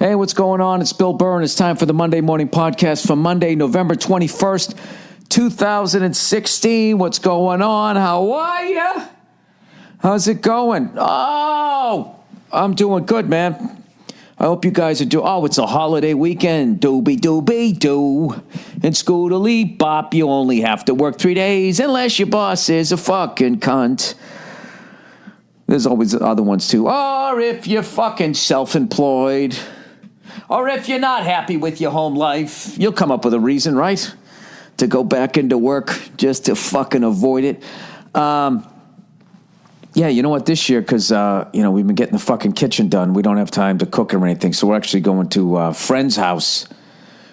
Hey, what's going on? It's Bill Burr, and it's time for the Monday Morning Podcast for Monday, November 21st, 2016. What's going on? How are you? How's it going? Oh, I'm doing good, man. I hope you guys are doing... Oh, it's a holiday weekend. Doobie-doobie-doo. And scootily bop, you only have to work 3 days unless your boss is a fucking cunt. There's always other ones, too. Or if you're fucking self-employed... Or if you're not happy with your home life, you'll come up with a reason, right? To go back into work just to fucking avoid it. Yeah, you know what? This year, because, we've been getting the fucking kitchen done. We don't have time to cook or anything. So we're actually going to a friend's house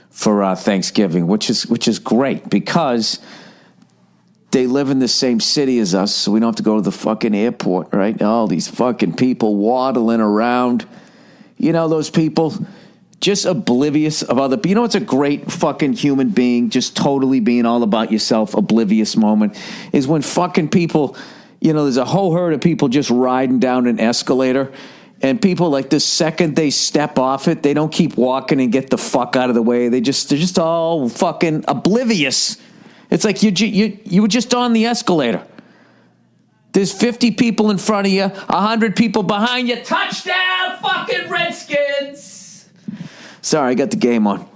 for Thanksgiving, which is great because they live in the same city as us. So we don't have to go to the fucking airport, right? All these fucking people waddling around. You know, those people... just oblivious of other people. You know what's a great fucking human being, just totally being all about yourself, oblivious moment, is when fucking people, there's a whole herd of people just riding down an escalator, and people, like, the second they step off it, they don't keep walking and get the fuck out of the way. They're just all fucking oblivious. It's like you were just on the escalator. There's 50 people in front of you, 100 people behind you. Touchdown, fucking Redskins! Sorry, I got the game on.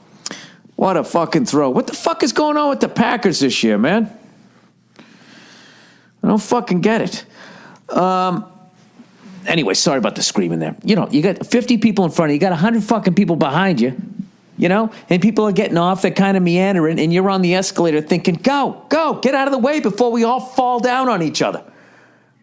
What a fucking throw. What the fuck is going on with the Packers this year, man? I don't fucking get it. Anyway, sorry about the screaming there. You got 50 people in front of you. You got 100 fucking people behind you. And people are getting off. They're kind of meandering, and you're on the escalator thinking, go, get out of the way before we all fall down on each other.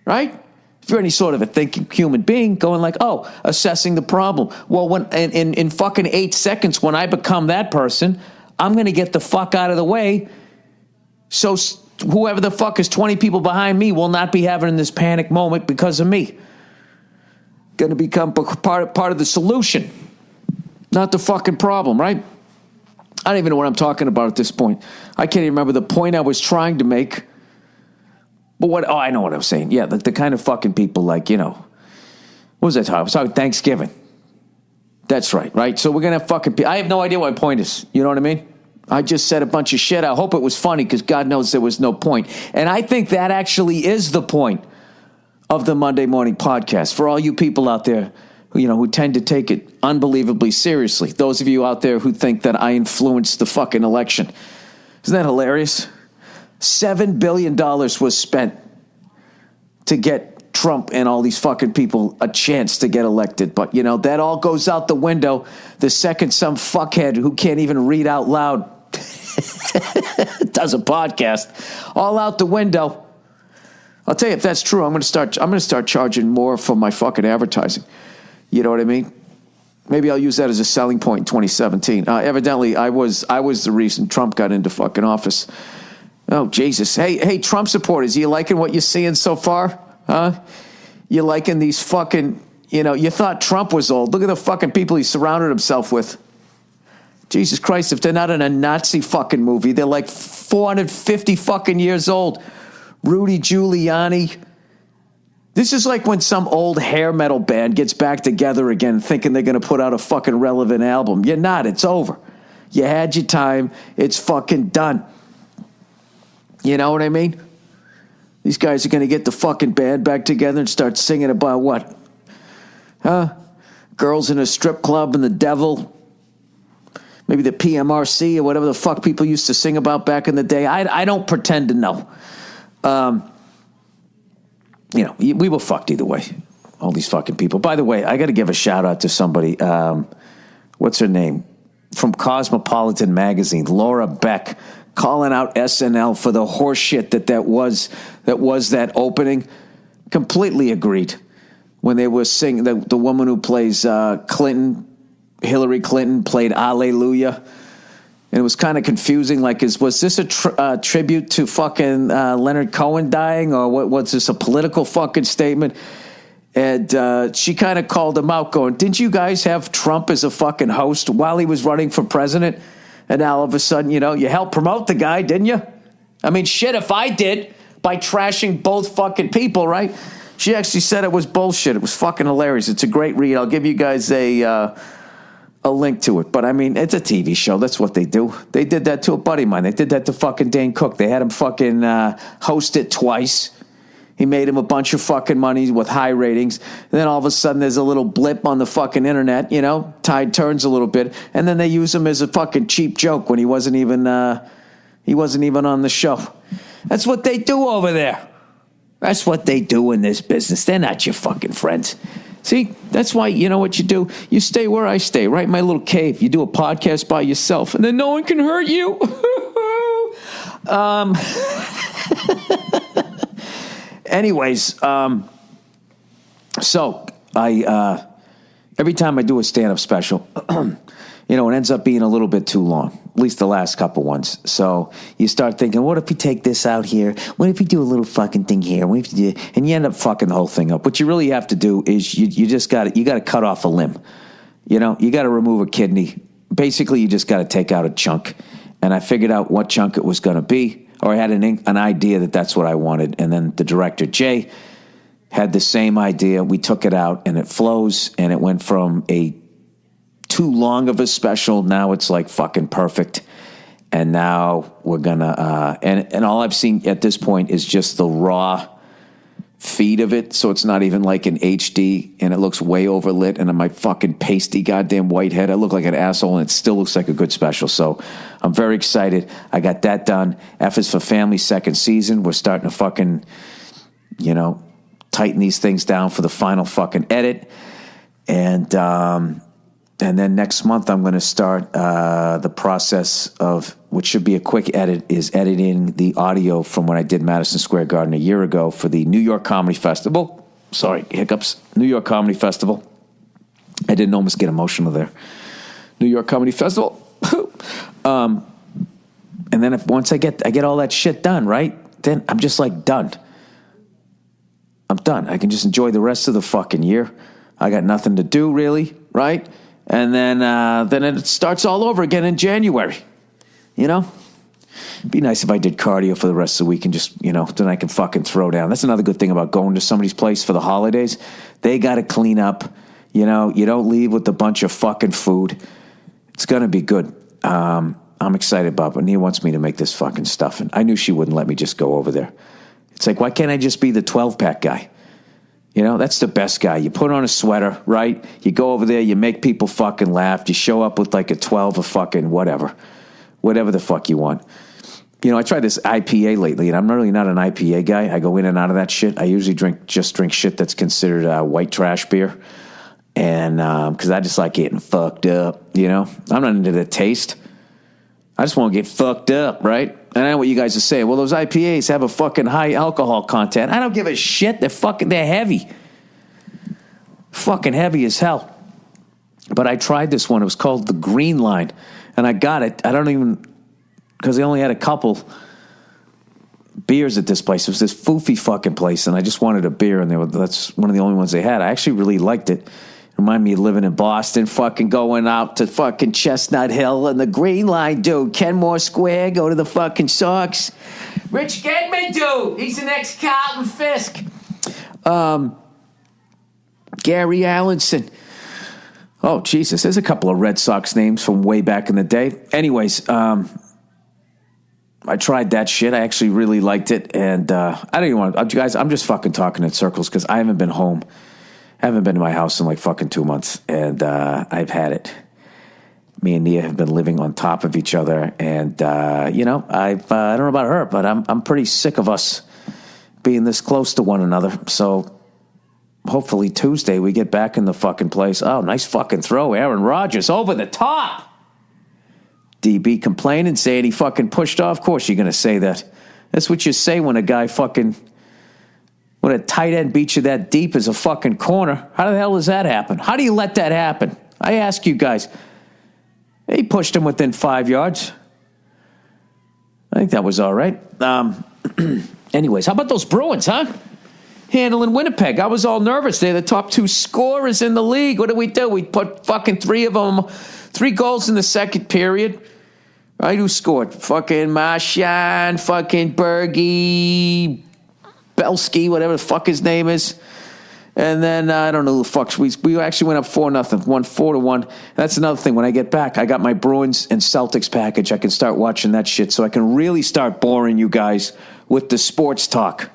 Right? If you're any sort of a thinking human being, going like, assessing the problem. Well, when in fucking 8 seconds, when I become that person, I'm going to get the fuck out of the way. So whoever the fuck is 20 people behind me will not be having this panic moment because of me. Going to become part of the solution, not the fucking problem, right? I don't even know what I'm talking about at this point. I can't even remember the point I was trying to make. But I know what I was saying. Yeah, the kind of fucking people like, what was that talking? I was talking Thanksgiving. That's right? So we're going to have fucking I have no idea what my point is. You know what I mean? I just said a bunch of shit. I hope it was funny because God knows there was no point. And I think that actually is the point of the Monday Morning Podcast. For all you people out there, who tend to take it unbelievably seriously. Those of you out there who think that I influenced the fucking election. Isn't that hilarious? $7 billion was spent to get Trump and all these fucking people a chance to get elected. But, that all goes out the window the second some fuckhead who can't even read out loud does a podcast. All out the window. I'll tell you, if that's true, I'm going to start charging more for my fucking advertising. You know what I mean? Maybe I'll use that as a selling point in 2017. Evidently, I was the reason Trump got into fucking office. Oh, Jesus. Hey, Trump supporters, you liking what you're seeing so far? Huh? You liking these fucking, you thought Trump was old. Look at the fucking people he surrounded himself with. Jesus Christ, if they're not in a Nazi fucking movie, they're like 450 fucking years old. Rudy Giuliani. This is like when some old hair metal band gets back together again thinking they're going to put out a fucking relevant album. You're not. It's over. You had your time. It's fucking done. You know what I mean? These guys are going to get the fucking band back together and start singing about what? Huh? Girls in a strip club and the devil. Maybe the PMRC or whatever the fuck people used to sing about back in the day. I don't pretend to know. We were fucked either way. All these fucking people. By the way, I got to give a shout out to somebody. What's her name? From Cosmopolitan Magazine, Laura Beck. Calling out SNL for the horse shit that was that opening. Completely agreed. When they were singing, the woman who plays Hillary Clinton, played Alleluia. And it was kind of confusing. Like, was this a tribute to fucking Leonard Cohen dying? Or what's this, a political fucking statement? And she kind of called him out going, didn't you guys have Trump as a fucking host while he was running for president? And now all of a sudden, you helped promote the guy, didn't you? I mean, shit, if I did by trashing both fucking people, right? She actually said it was bullshit. It was fucking hilarious. It's a great read. I'll give you guys a a link to it. But I mean, it's a TV show. That's what they do. They did that to a buddy of mine. They did that to fucking Dane Cook. They had him fucking host it twice. He made him a bunch of fucking money with high ratings. And then all of a sudden there's a little blip on the fucking internet, you know, tide turns a little bit. And then they use him as a fucking cheap joke when he wasn't even on the show. That's what they do over there. That's what they do in this business. They're not your fucking friends. See, that's why, you know what you do? You stay where I stay, right in my little cave. You do a podcast by yourself, and then no one can hurt you. Anyways, so I every time I do a stand-up special, you know, it ends up being a little bit too long, at least the last couple ones. So you start thinking, what if we take this out here? What if we do a little fucking thing here? What if you do? And you end up fucking the whole thing up. What you really have to do is you just got to cut off a limb. You know, you got to remove a kidney. Basically, you just got to take out a chunk. And I figured out what chunk it was going to be, or I had an idea that that's what I wanted. And then the director, Jay, had the same idea. We took it out, and it flows, and it went from a too long of a special. Now it's like fucking perfect. And now we're gonna and all I've seen at this point is just the raw feed of it. So it's not even like an HD, and it looks way overlit. And on my fucking pasty goddamn white head, I look like an asshole, and it still looks like a good special. So I'm very excited. I got that done. F is for Family, second season. We're starting to fucking, you know, tighten these things down for the final fucking edit. And then next month, I'm going to start the process of, which should be a quick edit, is editing the audio from when I did Madison Square Garden a year ago for the New York Comedy Festival. Sorry, hiccups. New York Comedy Festival. I didn't almost get emotional there. New York Comedy Festival. And then once I get all that shit done, right? Then I'm just like done. I'm done. I can just enjoy the rest of the fucking year. I got nothing to do really, right? And then it starts all over again in January. You know? It'd be nice if I did cardio for the rest of the week and just, you know, then I can fucking throw down. That's another good thing about going to somebody's place for the holidays. They got to clean up. You know, you don't leave with a bunch of fucking food. It's going to be good. I'm excited about it. But Nia wants me to make this fucking stuff. And I knew she wouldn't let me just go over there. It's like, why can't I just be the 12-pack guy? You know, that's the best guy. You put on a sweater, right? You go over there, you make people fucking laugh. You show up with like a 12 or fucking whatever the fuck you want. You know, I tried this IPA lately, and I'm really not an IPA guy. I go in and out of that shit. I usually drink shit that's considered white trash beer. And because I just like getting fucked up, you know? I'm not into the taste. I just want to get fucked up, right? And I know what you guys are saying. Well, those IPAs have a fucking high alcohol content. I don't give a shit. They're heavy. Fucking heavy as hell. But I tried this one. It was called the Green Line. And I got it. Because they only had a couple beers at this place. It was this foofy fucking place. And I just wanted a beer. And that's one of the only ones they had. I actually really liked it. Remind me of living in Boston, fucking going out to fucking Chestnut Hill and the Green Line, dude. Kenmore Square, go to the fucking Sox. Rich Gedman, dude. He's the next Carlton Fisk. Gary Allenson. Oh, Jesus. There's a couple of Red Sox names from way back in the day. Anyways, I tried that shit. I actually really liked it. And I don't even want to, guys, I'm just fucking talking in circles because I haven't been home. I haven't been to my house in like fucking 2 months, and I've had it. Me and Nia have been living on top of each other, and you know, I don't know about her, but I'm pretty sick of us being this close to one another. So hopefully Tuesday we get back in the fucking place. Oh, nice fucking throw, Aaron Rodgers over the top. DB complaining, saying he fucking pushed off. Of course you're gonna say that. That's what you say when a guy fucking. When a tight end beats you that deep as a fucking corner, how the hell does that happen? How do you let that happen? I ask you guys. He pushed him within 5 yards. I think that was all right. Anyways, how about those Bruins, huh? Handling Winnipeg. I was all nervous. They're the top 2 scorers in the league. What do? We put fucking 3 goals in the second period. Right, who scored? Fucking Marchand, fucking Bergie, Belsky, whatever the fuck his name is. And then I don't know who the fuck we actually went up 4-0, won 4-1. That's another thing. When I get back, I got my Bruins and Celtics package. I can start watching that shit, so I can really start boring you guys with the sports talk.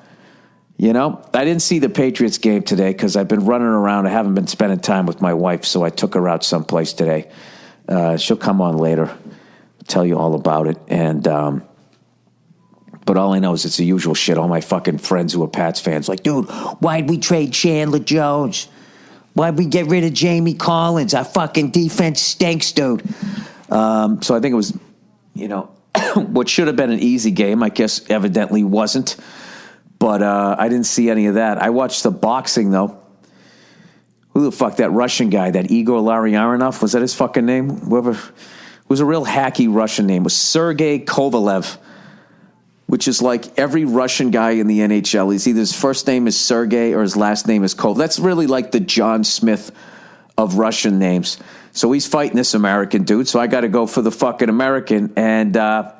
You know, I didn't see the Patriots game today because I've been running around. I haven't been spending time with my wife, so I took her out someplace today. She'll come on later, tell you all about it. And but all I know is it's the usual shit. All my fucking friends who are Pats fans, like, dude, why'd we trade Chandler Jones? Why'd we get rid of Jamie Collins? Our fucking defense stinks, dude. So I think it was, you know, what should have been an easy game, I guess evidently wasn't. But I didn't see any of that. I watched the boxing, though. Who the fuck, that Russian guy, that Igor Larionov, was that his fucking name? Whoever, it was a real hacky Russian name. It was Sergey Kovalev, which is like every Russian guy in the NHL. He's either his first name is Sergey or his last name is Kov. That's really like the John Smith of Russian names. So he's fighting this American dude, so I got to go for the fucking American. And I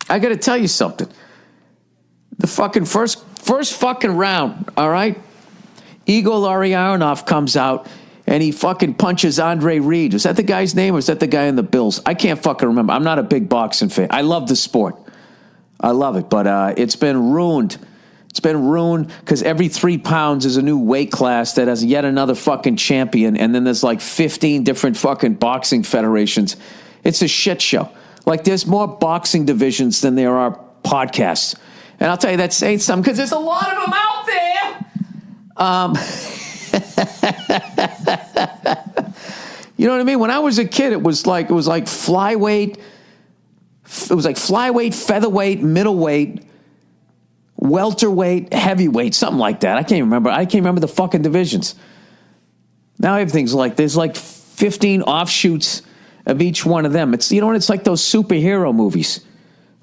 got to tell you something. The fucking first fucking round, all right? Igor Larionov comes out and he fucking punches Andre Reed. Was that the guy's name or was that the guy in the Bills? I can't fucking remember. I'm not a big boxing fan. I love the sport. I love it, but it's been ruined. It's been ruined because every 3 pounds is a new weight class that has yet another fucking champion, and then there's like 15 different fucking boxing federations. It's a shit show. Like, there's more boxing divisions than there are podcasts. And I'll tell you, that's saying something because there's a lot of them out there. You know what I mean? When I was a kid, it was like flyweight. It was like flyweight, featherweight, middleweight, welterweight, heavyweight, something like that. I can't remember the fucking divisions. Now everything's like there's like 15 offshoots of each one of them. It's, you know what? It's like those superhero movies.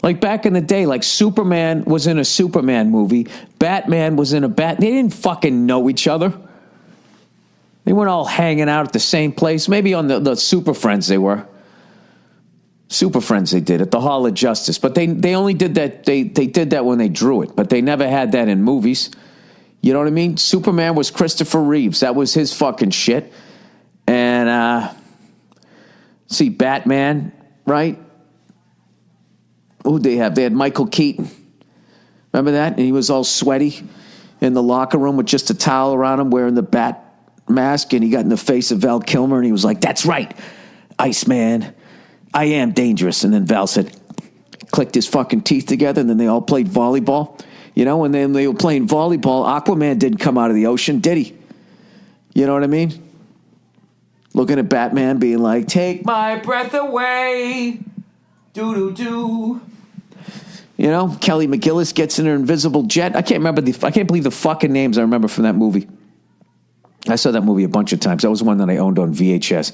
Like back in the day, like Superman was in a Superman movie. Batman was in a They didn't fucking know each other. They weren't all hanging out at the same place. Maybe on the Super Friends they were. Super Friends they did at the Hall of Justice. But they only did that, they did that when they drew it. But they never had that in movies. You know what I mean? Superman was Christopher Reeves. That was his fucking shit. And, see, Batman, right? Who'd they have? They had Michael Keaton. Remember that? And he was all sweaty in the locker room with just a towel around him wearing the bat mask. And he got in the face of Val Kilmer and he was like, that's right, Iceman. I am dangerous. And then Val said, clicked his fucking teeth together. And then they all played volleyball. You know, and then they were playing volleyball. Aquaman didn't come out of the ocean, did he? You know what I mean? Looking at Batman being like, take my breath away. Do-do-do. You know, Kelly McGillis gets in her invisible jet. I can't believe the fucking names I remember from that movie. I saw that movie a bunch of times. That was one that I owned on VHS.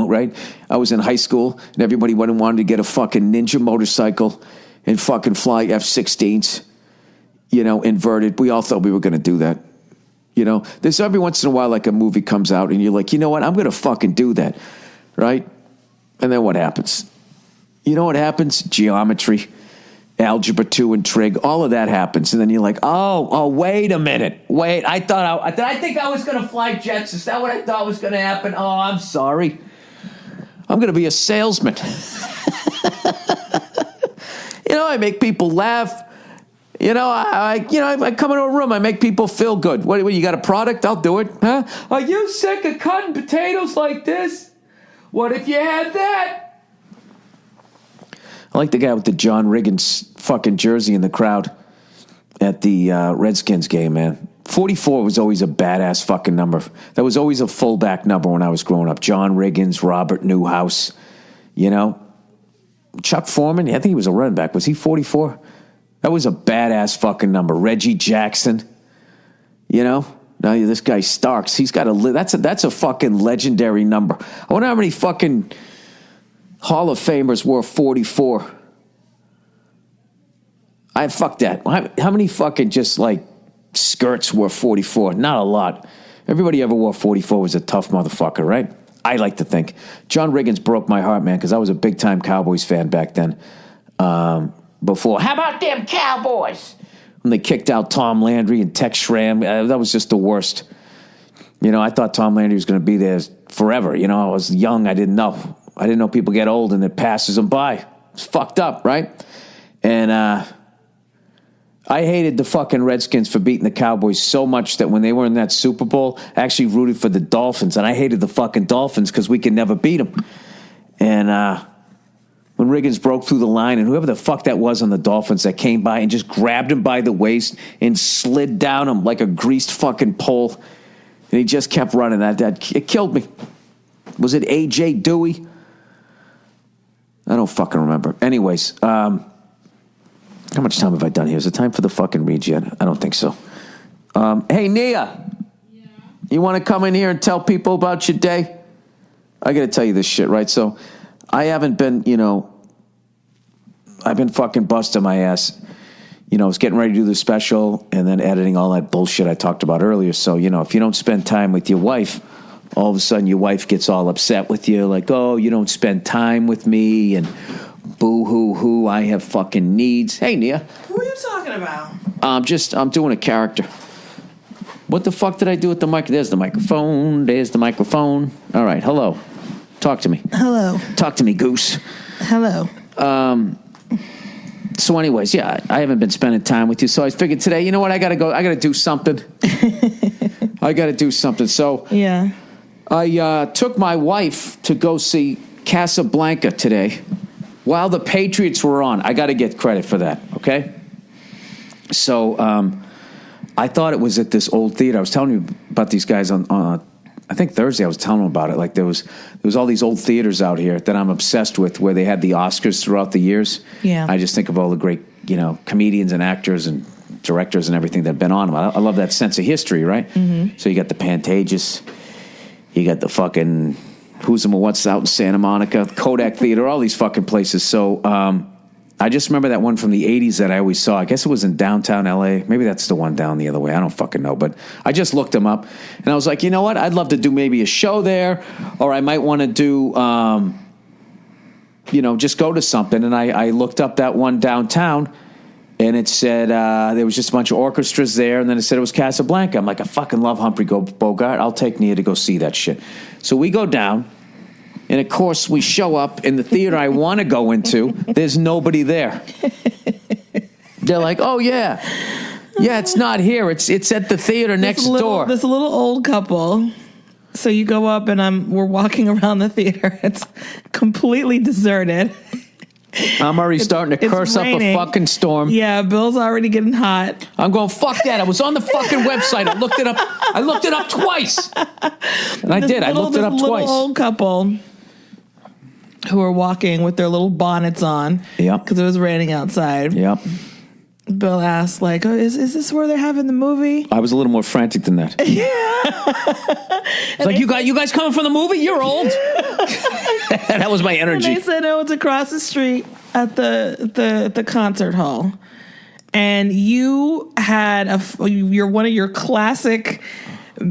Right? I was in high school, and everybody wanted to get a fucking ninja motorcycle and fucking fly F-16s, you know, inverted. We all thought we were going to do that. You know, there's every once in a while like a movie comes out, and you're like, you know what? I'm going to fucking do that. Right? And then what happens? You know what happens? Geometry, algebra 2 and trig, all of that happens. And then you're like, oh, wait a minute. Wait, I think I was going to fly jets. Is that what I thought was going to happen? Oh, I'm sorry. I'm going to be a salesman. You know, I make people laugh. You know, I come into a room, I make people feel good. What, you got a product? I'll do it. Huh? Are you sick of cutting potatoes like this? What if you had that? I like the guy with the John Riggins fucking jersey in the crowd at the Redskins game, man. 44 was always a badass fucking number. That was always a fullback number when I was growing up. John Riggins, Robert Newhouse, you know. Chuck Foreman, I think he was a running back. Was he 44? That was a badass fucking number. Reggie Jackson, you know. Now this guy Starks, he's got that's a fucking legendary number. I wonder how many fucking Hall of Famers wore 44. Fuck that. How many fucking just like skirts wore 44? Not a lot. Everybody ever wore 44 was a tough motherfucker, right? I like to think. John Riggins broke my heart, man, because I was a big-time Cowboys fan back then. Before, how about them Cowboys? And they kicked out Tom Landry and Tex Schramm. That was just the worst. You know, I thought Tom Landry was going to be there forever. You know, I was young. I didn't know. I didn't know people get old and it passes them by. It's fucked up, right? And I hated the fucking Redskins for beating the Cowboys so much that when they were in that Super Bowl, I actually rooted for the Dolphins. And I hated the fucking Dolphins because we could never beat them. And when Riggins broke through the line and whoever the fuck that was on the Dolphins that came by and just grabbed him by the waist and slid down him like a greased fucking pole. And he just kept running. It killed me. Was it A.J. Dewey? I don't fucking remember. Anyways, how much time have I done here? Is it time for the fucking read yet? I don't think so. Hey, Nia. Yeah? You want to come in here and tell people about your day? I got to tell you this shit, right? So I haven't been, I've been fucking busting my ass. I was getting ready to do the special and then editing all that bullshit I talked about earlier. So, if you don't spend time with your wife, all of a sudden your wife gets all upset with you. Like, oh, you don't spend time with me and boo-hoo-hoo, I have fucking needs. Hey, Nia. Who are you talking about? I'm doing a character. What the fuck did I do with the mic? There's the microphone. There's the microphone. All right, hello. Talk to me. Hello. Talk to me, goose. Hello. So anyways, yeah, I haven't been spending time with you. So I figured today, you know what? I got to go. I got to do something. I got to do something. So yeah, I took my wife to go see Casablanca today while the Patriots were on. I got to get credit for that, okay? So I thought it was at this old theater. I was telling you about these guys on I think Thursday I was telling them about it. Like there was all these old theaters out here that I'm obsessed with where they had the Oscars throughout the years. Yeah. I just think of all the great, comedians and actors and directors and everything that have been on them. I love that sense of history, right? Mm-hmm. So you got the Pantages, you got the fucking Who's and What's out in Santa Monica, Kodak Theater, all these fucking places. So I just remember that one from the 80s that I always saw. I guess it was in downtown L.A. Maybe that's the one down the other way. I don't fucking know. But I just looked them up. And I was like, you know what? I'd love to do maybe a show there. Or I might want to do, just go to something. And I looked up that one downtown. And it said there was just a bunch of orchestras there. And then it said it was Casablanca. I'm like, I fucking love Humphrey Bogart. I'll take Nia to go see that shit. So we go down. And, of course, we show up in the theater I want to go into. There's nobody there. They're like, oh, yeah. Yeah, it's not here. It's at the theater next door. There's a little old couple. So you go up and we're walking around the theater. It's completely deserted. I'm already starting to curse raining. up a fucking storm. Yeah, Bill's already getting hot. I'm going, fuck that. I was on the fucking website. I looked it up twice. And I did. I looked it up twice. Little old couple who are walking with their little bonnets on. Yep. Because it was raining outside. Yep. Bill asked, like, oh, is this where they're having the movie? I was a little more frantic than that. Yeah. It's like, you guys coming from the movie? You're old. That was my energy. And they said, oh, it's across the street at the concert hall. And you had you're one of your classic.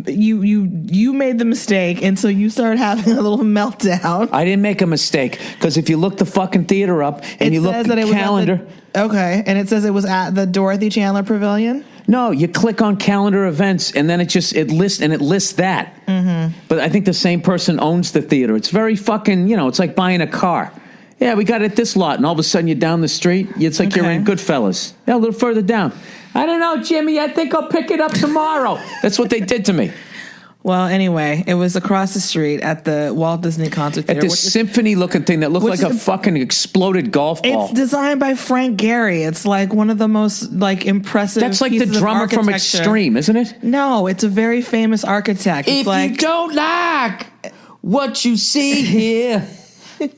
You made the mistake, and so you started having a little meltdown. I didn't make a mistake, because if you look the fucking theater up and you look at the calendar. Okay, and it says it was at the Dorothy Chandler Pavilion? No, you click on calendar events, and then it lists that. Mm-hmm. But I think the same person owns the theater. It's very fucking, it's like buying a car. Yeah, we got it at this lot, and all of a sudden you're down the street. It's like you're in Goodfellas. Yeah, a little further down. I don't know, Jimmy. I think I'll pick it up tomorrow. That's what they did to me. Well, anyway, it was across the street at the Walt Disney Concert Theater. At this symphony-looking thing that looked like a fucking exploded golf ball. It's designed by Frank Gehry. It's like one of the most impressive. That's like the drummer from Extreme, isn't it? No, it's a very famous architect. If you don't like what you see here,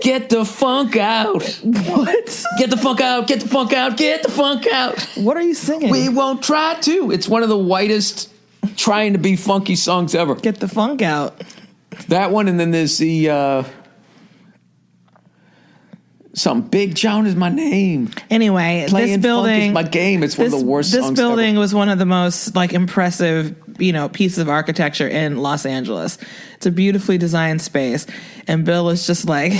get the funk out. What? Get the funk out, get the funk out, get the funk out. What are you singing? We won't try to. It's one of the whitest trying to be funky songs ever. Get the funk out. That one, and then there's the something Big John is my name. Anyway, Playing this building funk is my game. It's one of the worst songs This building ever. was one of the most impressive piece of architecture in Los Angeles. It's a beautifully designed space. And Bill is just like,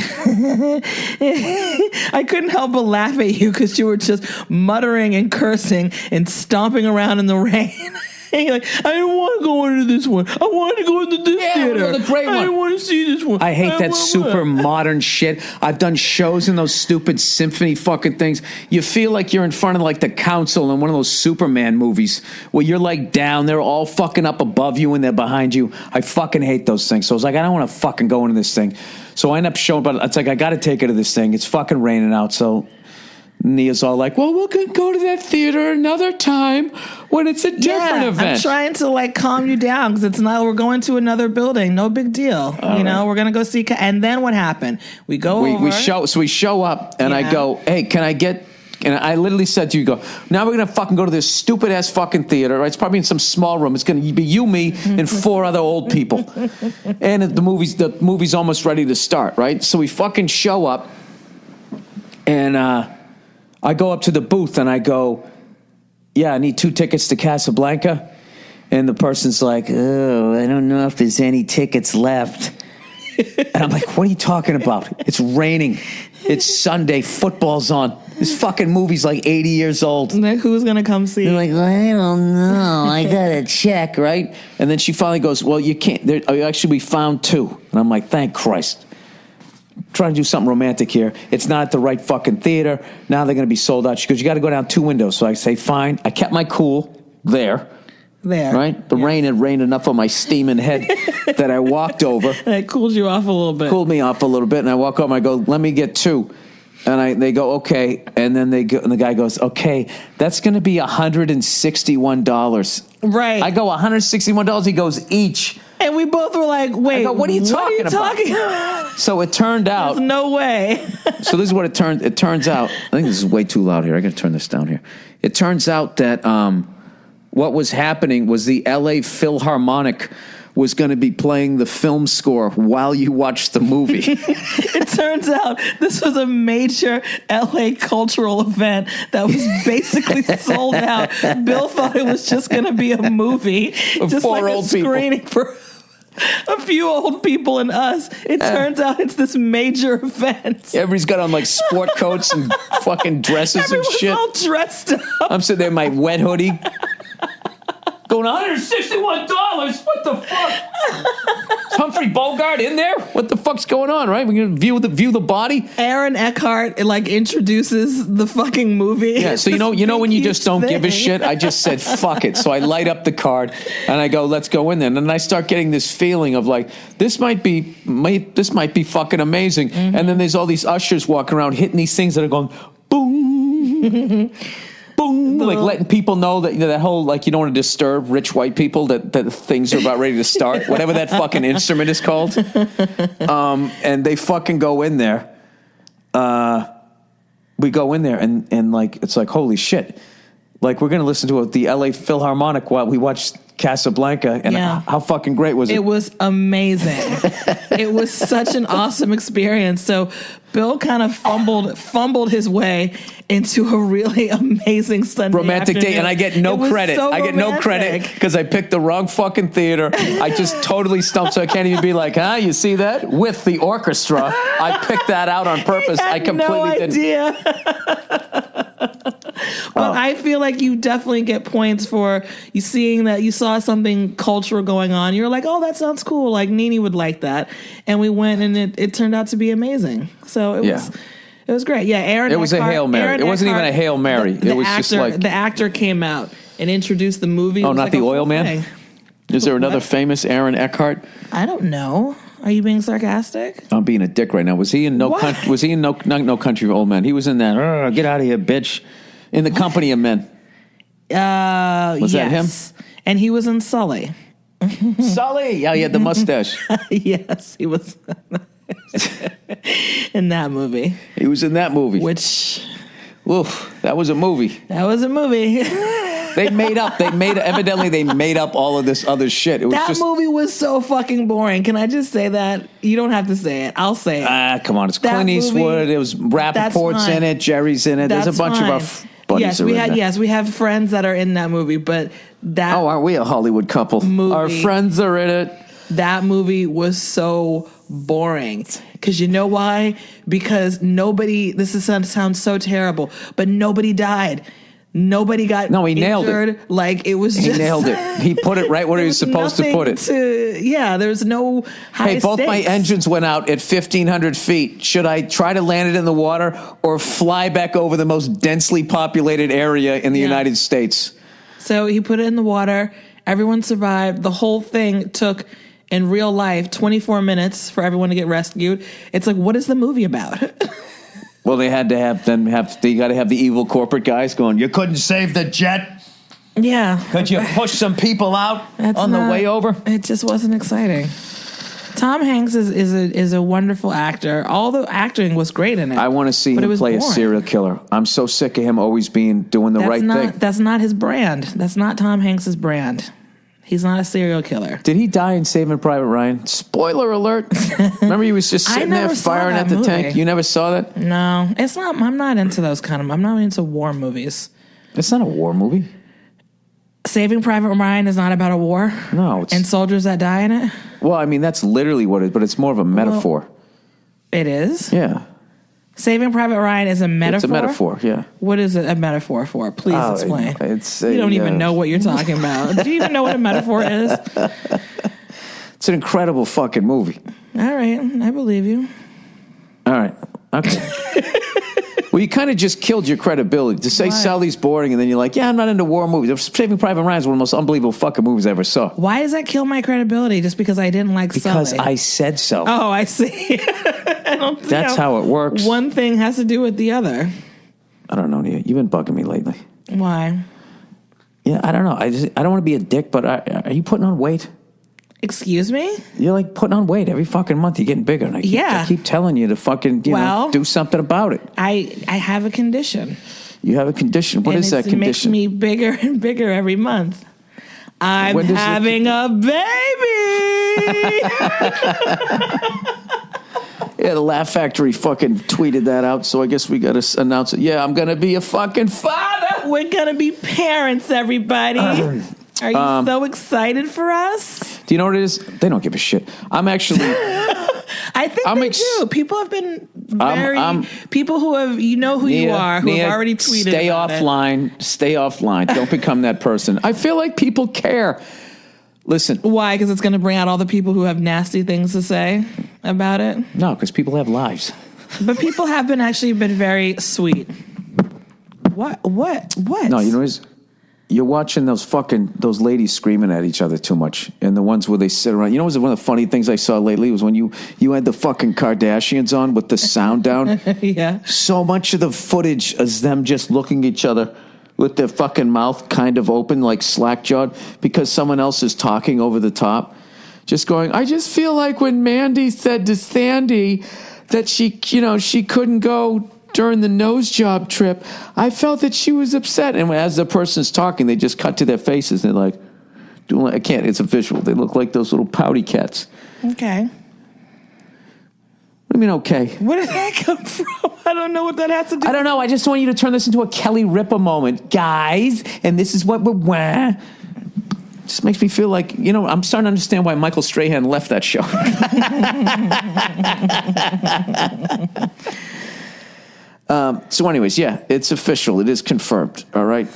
I couldn't help but laugh at you because you were just muttering and cursing and stomping around in the rain. And you're like, I don't want to go into this one. I want to go into this theater. The great one. I don't want to see this one. I hate that super modern shit. I've done shows in those stupid symphony fucking things. You feel like you're in front of like the council in one of those Superman movies where you're like down, they're all fucking up above you and they're behind you. I fucking hate those things. So I was like, I don't want to fucking go into this thing. So I end up showing, but it's like, I got to take her to this thing. It's fucking raining out. So Nia's all like, well, we'll go to that theater another time when it's a different event. I'm trying to like calm you down because it's not, we're going to another building. No big deal. We're going to go see. And then what happened? We show up and I go, hey, can I get, and I literally said to you, now we're going to fucking go to this stupid ass fucking theater, right? It's probably in some small room. It's going to be you, me, and 4 other old people. And the movie's almost ready to start, right? So we fucking show up and, I go up to the booth and I go, yeah, I need 2 tickets to Casablanca. And the person's like, oh, I don't know if there's any tickets left. And I'm like, what are you talking about? It's raining. It's Sunday. Football's on. This fucking movie's like 80 years old. Like, who's going to come see? They're like, well, I don't know. I got to check, right? And then she finally goes, well, you can't. Actually, we found 2. And I'm like, thank Christ. Trying to do something romantic here. It's not at the right fucking theater. Now they're going to be sold out. She goes, you got to go down 2 windows. So I say, fine. I kept my cool there. Right? The rain had rained enough on my steaming head that I walked over. And it cooled you off a little bit. Cooled me off a little bit. And I walk over and I go, let me get 2. And they go, okay. And then and the guy goes, okay, that's going to be $161. Right. I go, $161. He goes, each. And we both were like, wait, what are you talking about? So it turned out. There's no way. So this is what it turns out. I think this is way too loud here. I got to turn this down here. It turns out that what was happening was the LA Philharmonic was going to be playing the film score while you watched the movie. It turns out this was a major LA cultural event that was basically sold out. Bill thought it was just going to be a movie. Of just 4 like old a screening people. For a few old people and us. It turns out it's this major event. Everybody's got on like sport coats and fucking dresses Everyone's and shit. all dressed up. I'm sitting there in my wet hoodie. Going $161? What the fuck? Is Humphrey Bogart in there? What the fuck's going on? Right? We're gonna view the body. Aaron Eckhart introduces the fucking movie. Yeah. So you know when you just don't give a shit. I just said fuck it. So I light up the card and I go, let's go in there. And then I start getting this feeling of like this might be fucking amazing. Mm-hmm. And then there's all these ushers walking around hitting these things that are going boom. Boom, like letting people know that that whole you don't want to disturb rich white people that things are about ready to start, whatever that fucking instrument is called. And they fucking go in there. We go in there and it's like holy shit, like we're gonna listen to the LA Philharmonic while we watch Casablanca, and how fucking great was it? It was amazing. It was such an awesome experience. So Bill kind of fumbled his way into a really amazing Sunday romantic afternoon. date, and I get no credit. So I get no credit because I picked the wrong fucking theater. I just totally stumped, so I can't even be like, you see that? With the orchestra. I picked that out on purpose. I completely didn't. But I feel like you definitely get points for you seeing that you saw something cultural going on. You're like, oh, that sounds cool. Like Nene would like that. And we went and it turned out to be amazing. So it was great. Yeah, Aaron. It was a Hail Mary. It wasn't even a Hail Mary. It was just like the actor came out and introduced the movie. Oh, not the oil man? Is there another famous Aaron Eckhart? I don't know. Are you being sarcastic? I'm being a dick right now. Was he in No Country? Was he in No Country for Old Men? He was in that. Get out of here, bitch. In the Company of Men. Was that him? And he was in Sully. Sully. Yeah, he had the mustache. Yes, he was in that movie. He was in that movie. Which, oof, that was a movie. That was a movie. Evidently they made up all of this other shit. That movie was so fucking boring. Can I just say that? You don't have to say it. I'll say it. Come on. It's Clint Eastwood. It was Rappaport's in it. Jerry's in it. There's a bunch of our buddies we have friends that are in that movie, but That aren't we a Hollywood couple? movie, our friends are in it. That movie was so boring. Because you know why? Because nobody, sounds so terrible, but nobody died. Nobody got he nailed injured. it. It was He nailed it. He put it right where he was supposed to put it. There was no high Hey, both stakes. my engines went out at 1,500 feet. Should I try to land it in the water or fly back over the most densely populated area in the United States? So he put it in the water. Everyone survived. The whole thing took, in real life, 24 minutes for everyone to get rescued. It's like, what is the movie about? Well, they had to you got to have the evil corporate guys going, you couldn't save the jet? Yeah. Could you push some people out on the way over? It just wasn't exciting. Tom Hanks is a wonderful actor. All the acting was great in it. I want to see him play a serial killer. I'm so sick of him always doing the right thing. That's not his brand. That's not Tom Hanks's brand. He's not a serial killer. Did he die in Saving Private Ryan? Spoiler alert. Remember he was just sitting there firing at the tank? You never saw that? No. It's not. I'm not into those I'm not into war movies. It's not a war movie. Saving Private Ryan is not about a war? No. And soldiers that die in it? Well, I mean, that's literally what it is, but it's more of a metaphor. Well, it is? Yeah. Saving Private Ryan is a metaphor? It's a metaphor, yeah. What is it a metaphor for? Please explain. You don't even know what you're talking about. Do you even know what a metaphor is? It's an incredible fucking movie. All right. I believe you. All right. Okay. Well, you kind of just killed your credibility. To say Sally's boring and then you're like, yeah, I'm not into war movies. Saving Private Ryan is one of the most unbelievable fucking movies I ever saw. Why does that kill my credibility just because I didn't like Sully? Because I said so. Oh, I see. I don't see That's how it works. One thing has to do with the other. I don't know, Nia. You've been bugging me lately. Why? Yeah, I don't know. I don't want to be a dick, but are you putting on weight? Excuse me? You're like putting on weight every fucking month. You're getting bigger. And I keep telling you to fucking, do something about it. I have a condition. You have a condition. What is that condition? It makes me bigger and bigger every month. I'm having a baby. Yeah, the Laugh Factory fucking tweeted that out, so I guess we got to announce it. Yeah, I'm going to be a fucking father. We're going to be parents, everybody. Are you so excited for us? Do you know what it is? They don't give a shit. I'm actually... I think they do. People have been people who have... You know who you are, who have already tweeted Stay offline. Don't become that person. I feel like people care. Listen. Why? Because it's going to bring out all the people who have nasty things to say about it? No, because people have lives. But people have been very sweet. What? No, you know what it is? You're watching those ladies screaming at each other too much, and the ones where they sit around. You know, one of the funny things I saw lately was when you had the fucking Kardashians on with the sound down. Yeah. So much of the footage is them just looking at each other with their fucking mouth kind of open, like slack-jawed, because someone else is talking over the top. Just going, I just feel like when Mandy said to Sandy that she couldn't go during the nose job trip, I felt that she was upset. And as the person's talking, they just cut to their faces. They're like, I can't, it's a visual. They look like those little pouty cats. Okay. What do you mean, okay? Where did that come from? I don't know what that has to do. I don't know. I just want you to turn this into a Kelly Ripa moment. Guys, and this is what we're... Just makes me feel like, I'm starting to understand why Michael Strahan left that show. So anyways, yeah, it's official. It is confirmed. All right.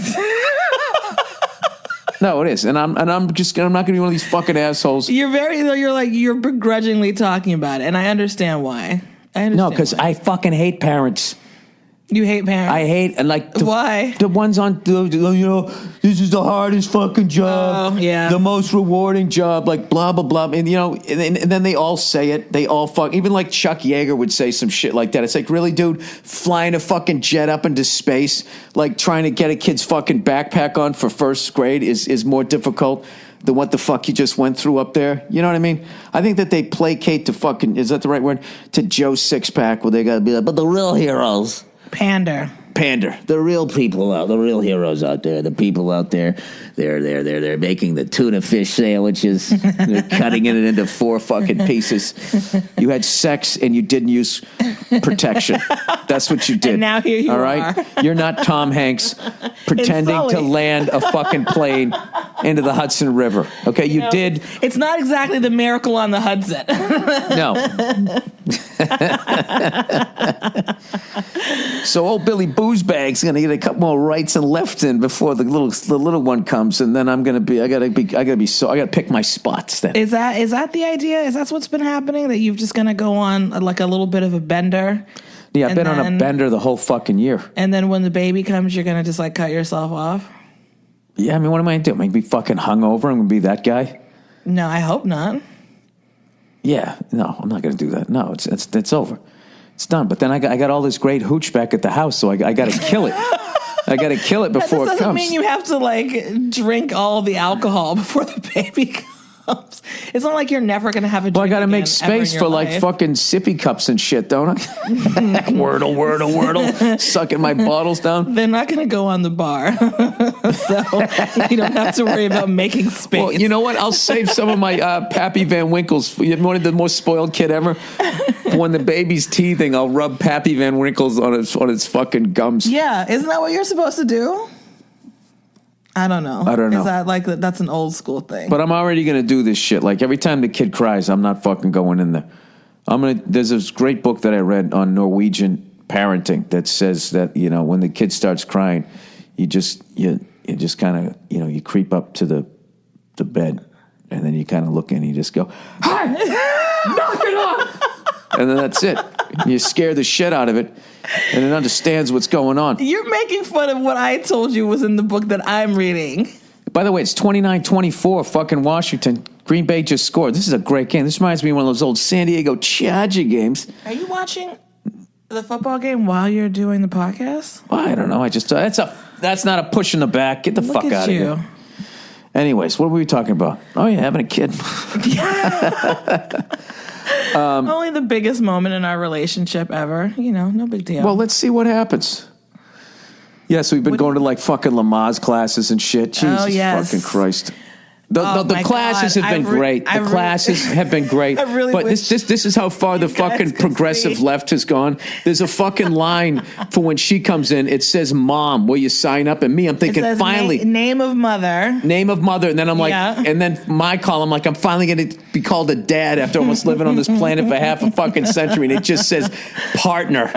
No, it is. And I'm not going to be one of these fucking assholes. You're begrudgingly talking about it. And I understand why. No, because I fucking hate parents. You hate parents? I hate, and why? The ones on, this is the hardest fucking job. Oh, yeah. The most rewarding job, like blah, blah, blah. And, and then they all say it. They all even like Chuck Yeager would say some shit like that. It's like, really, dude, flying a fucking jet up into space, like trying to get a kid's fucking backpack on for first grade is more difficult than what the fuck you just went through up there. You know what I mean? I think that they placate to fucking, is that the right word? To Joe Sixpack, where they got to be like, but the real heroes. Pander. The real people the real heroes out there, the people out there, they're making the tuna fish sandwiches. They're cutting it into 4 fucking pieces. You had sex and you didn't use protection. That's what you did. And now here you are. All right? You're not Tom Hanks pretending to land a fucking plane into the Hudson River. Okay, you did. It's not exactly the miracle on the Hudson. No. So old Billy Boozebag's going to get a couple more rights and lefts in before the little one comes, and then I got to pick my spots then. Is that the idea? Is that what's been happening? That you're just going to go on like a little bit of a bender? Yeah, I've been on a bender the whole fucking year. And then when the baby comes, you're going to just like cut yourself off? Yeah, I mean, what am I going to do? Am I going to be fucking hungover? I'm going to be that guy? No, I hope not. Yeah, no, I'm not going to do that. No, it's over. It's done. But then I got all this great hooch back at the house, so I got to kill it. I got to kill it before it comes. That doesn't mean you have to like drink all the alcohol before the baby comes. It's not like you're never going to have a drink. Well, I got to make space for like fucking sippy cups and shit, don't I? Wordle, sucking my bottles down. They're not going to go on the bar, so you don't have to worry about making space. Well, you know what? I'll save some of my Pappy Van Winkles. You're one of the most spoiled kid ever. When the baby's teething, I'll rub Pappy Van Winkles on its fucking gums. Yeah, isn't that what you're supposed to do? I don't know. Is that like that's an old school thing? But I'm already going to do this shit. Like every time the kid cries, I'm not fucking going in there. There's this great book that I read on Norwegian parenting that says that, you know, when the kid starts crying, you just kind of, you know, you creep up to the bed and then you kind of look in and you just go, "Hi, knock it off." And then that's it. You scare the shit out of it, and it understands what's going on. You're making fun of what I told you was in the book that I'm reading. By the way, it's 29-24, fucking Washington. Green Bay just scored. This is a great game. This reminds me of one of those old San Diego Charger games. Are you watching the football game while you're doing the podcast? Well, I don't know. That's not a push in the back. Get the fuck out of here. Anyways, what were we talking about? Oh, yeah, having a kid. Only the biggest moment in our relationship ever. You know, no big deal. Well, let's see what happens. Yes, we've been going to like fucking Lamaze classes and shit. Jesus fucking Christ. The classes have been great. The classes have been great. But this is how far the fucking progressive left has gone. There's a fucking line for when she comes in. It says, "Mom, will you sign up?" And me, I'm thinking, finally. Name of mother. Name of mother. And then I'm like, and then my column, like, I'm finally going to be called a dad after almost living on this planet for half a fucking century. And it just says, partner.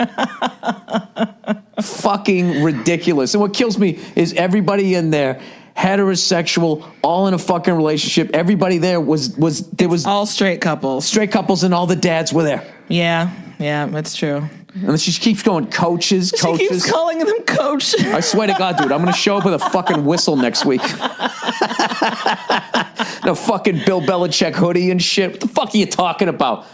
Fucking ridiculous. And what kills me is everybody in there, heterosexual, all in a fucking relationship. Everybody there was all straight couples. And all the dads were there. Yeah, that's true. And then she keeps going, coaches. She keeps calling them coach. I swear to God, dude, I'm going to show up with a fucking whistle next week. No fucking Bill Belichick hoodie and shit. What the fuck are you talking about?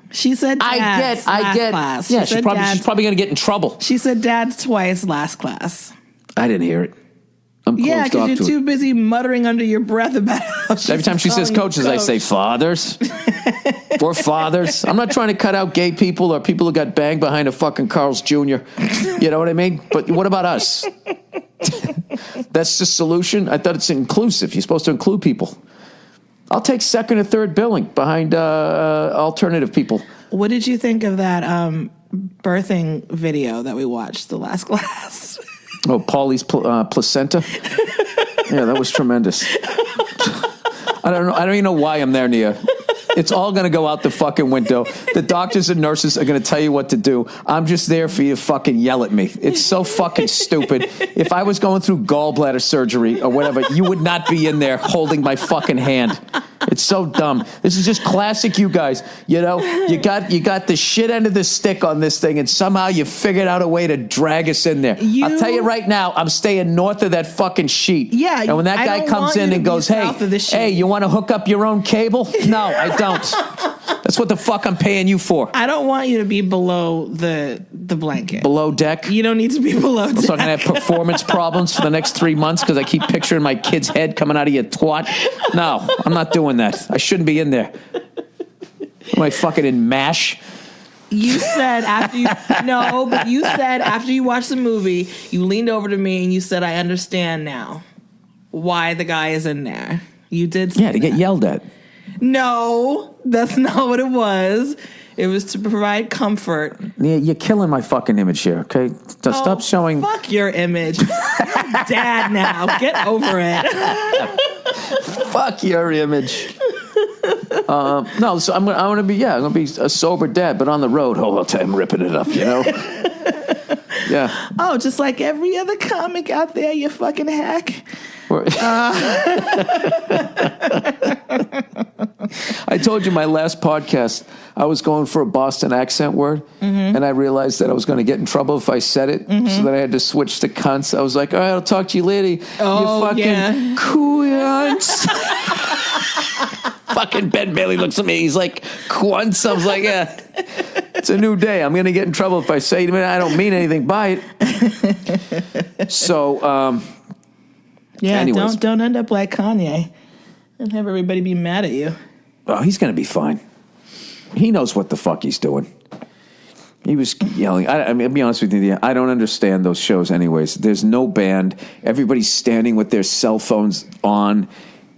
She said dads I get. class. Yeah, she's probably going to get in trouble. She said dads twice last class. I didn't hear it. Yeah, because you're too busy muttering under your breath about how every time she says coaches, I say fathers. Or fathers. I'm not trying to cut out gay people or people who got banged behind a fucking Carl's Jr. You know what I mean? But what about us? That's the solution? I thought it's inclusive. You're supposed to include people. I'll take second or third billing behind alternative people. What did you think of that birthing video that we watched the last class? Oh, Paulie's placenta? Yeah, that was tremendous. I don't even know why I'm there, Nia. It's all going to go out the fucking window. The doctors and nurses are going to tell you what to do. I'm just there for you to fucking yell at me. It's so fucking stupid. If I was going through gallbladder surgery or whatever, you would not be in there holding my fucking hand. It's so dumb. This is just classic you guys. You know, you got the shit end of the stick on this thing, and somehow you figured out a way to drag us in there. I'll tell you right now, I'm staying north of that fucking sheet. Yeah. And when that guy comes in and goes, hey, you want to hook up your own cable? No, I don't. That's what the fuck I'm paying you for. I don't want you to be below the blanket. Below deck? You don't need to be below deck. So I'm going to have performance problems for the next 3 months because I keep picturing my kid's head coming out of your twat. No, I'm not doing that. I shouldn't be in there. Am I fucking in MASH? You said after you watched the movie, you leaned over to me and you said, "I understand now why the guy is in there." You did say to get yelled at. No, that's not what it was. It was to provide comfort. Yeah, you're killing my fucking image here, okay? Stop showing... Fuck your image. You're dad now. Get over it. Fuck your image. No, so I'm gonna be a sober dad, but on the road, I'll tell you, I'm ripping it up, you know? Yeah. Oh, just like every other comic out there, you fucking hack. I told you my last podcast, I was going for a Boston accent word, and I realized that I was going to get in trouble if I said it, so that I had to switch to cunts. I was like, all right, I'll talk to you later. Oh, you fucking cunts. Fucking Ben Bailey looks at me. He's like, quunts. I was like, yeah, it's a new day. I'm going to get in trouble if I say it. I don't mean anything by it. So, yeah, anyways. don't end up like Kanye and have everybody be mad at you. Oh, he's going to be fine. He knows what the fuck he's doing. He was yelling. I mean, I'll be honest with you, I don't understand those shows anyways. There's no band. Everybody's standing with their cell phones on,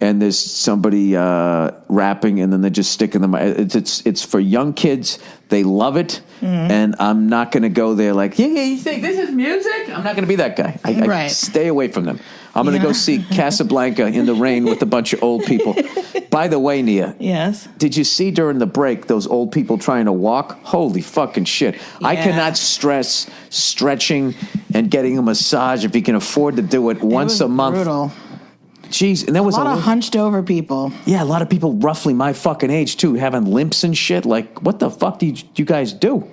and there's somebody rapping, and then they're just sticking them. It's for young kids. They love it, and I'm not going to go there like, yeah, you think this is music? I'm not going to be that guy. I stay away from them. I'm going to go see Casablanca in the rain with a bunch of old people. By the way, Nia. Yes. Did you see during the break those old people trying to walk? Holy fucking shit. Yeah. I cannot stress stretching and getting a massage if you can afford to do it once a month. Brutal. Jeez, and there was a lot of hunched over people. Yeah, a lot of people roughly my fucking age too, having limps and shit. Like, what the fuck do you guys do?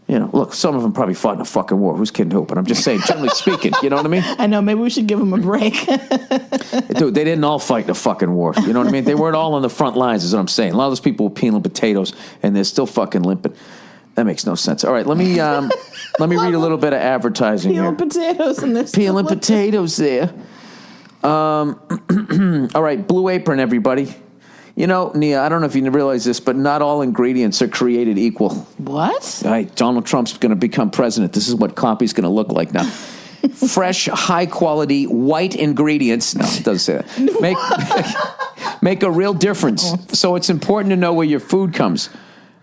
You know, look, some of them probably fought in a fucking war. Who's kidding who? But I'm just saying, generally speaking, you know what I mean? I know, maybe we should give them a break. Dude, they didn't all fight in a fucking war. You know what I mean? They weren't all on the front lines, is what I'm saying. A lot of those people were peeling potatoes, and they're still fucking limping. That makes no sense. All right, let me read a little bit of advertising peeling here. Potatoes and this. Peeling potatoes there. All right, Blue Apron, everybody. You know, Nia, I don't know if you realize this, but not all ingredients are created equal. What? All right, Donald Trump's going to become president. This is what coffee's going to look like now. Fresh, high-quality, white ingredients. No, it doesn't say that. Make a real difference. So it's important to know where your food comes.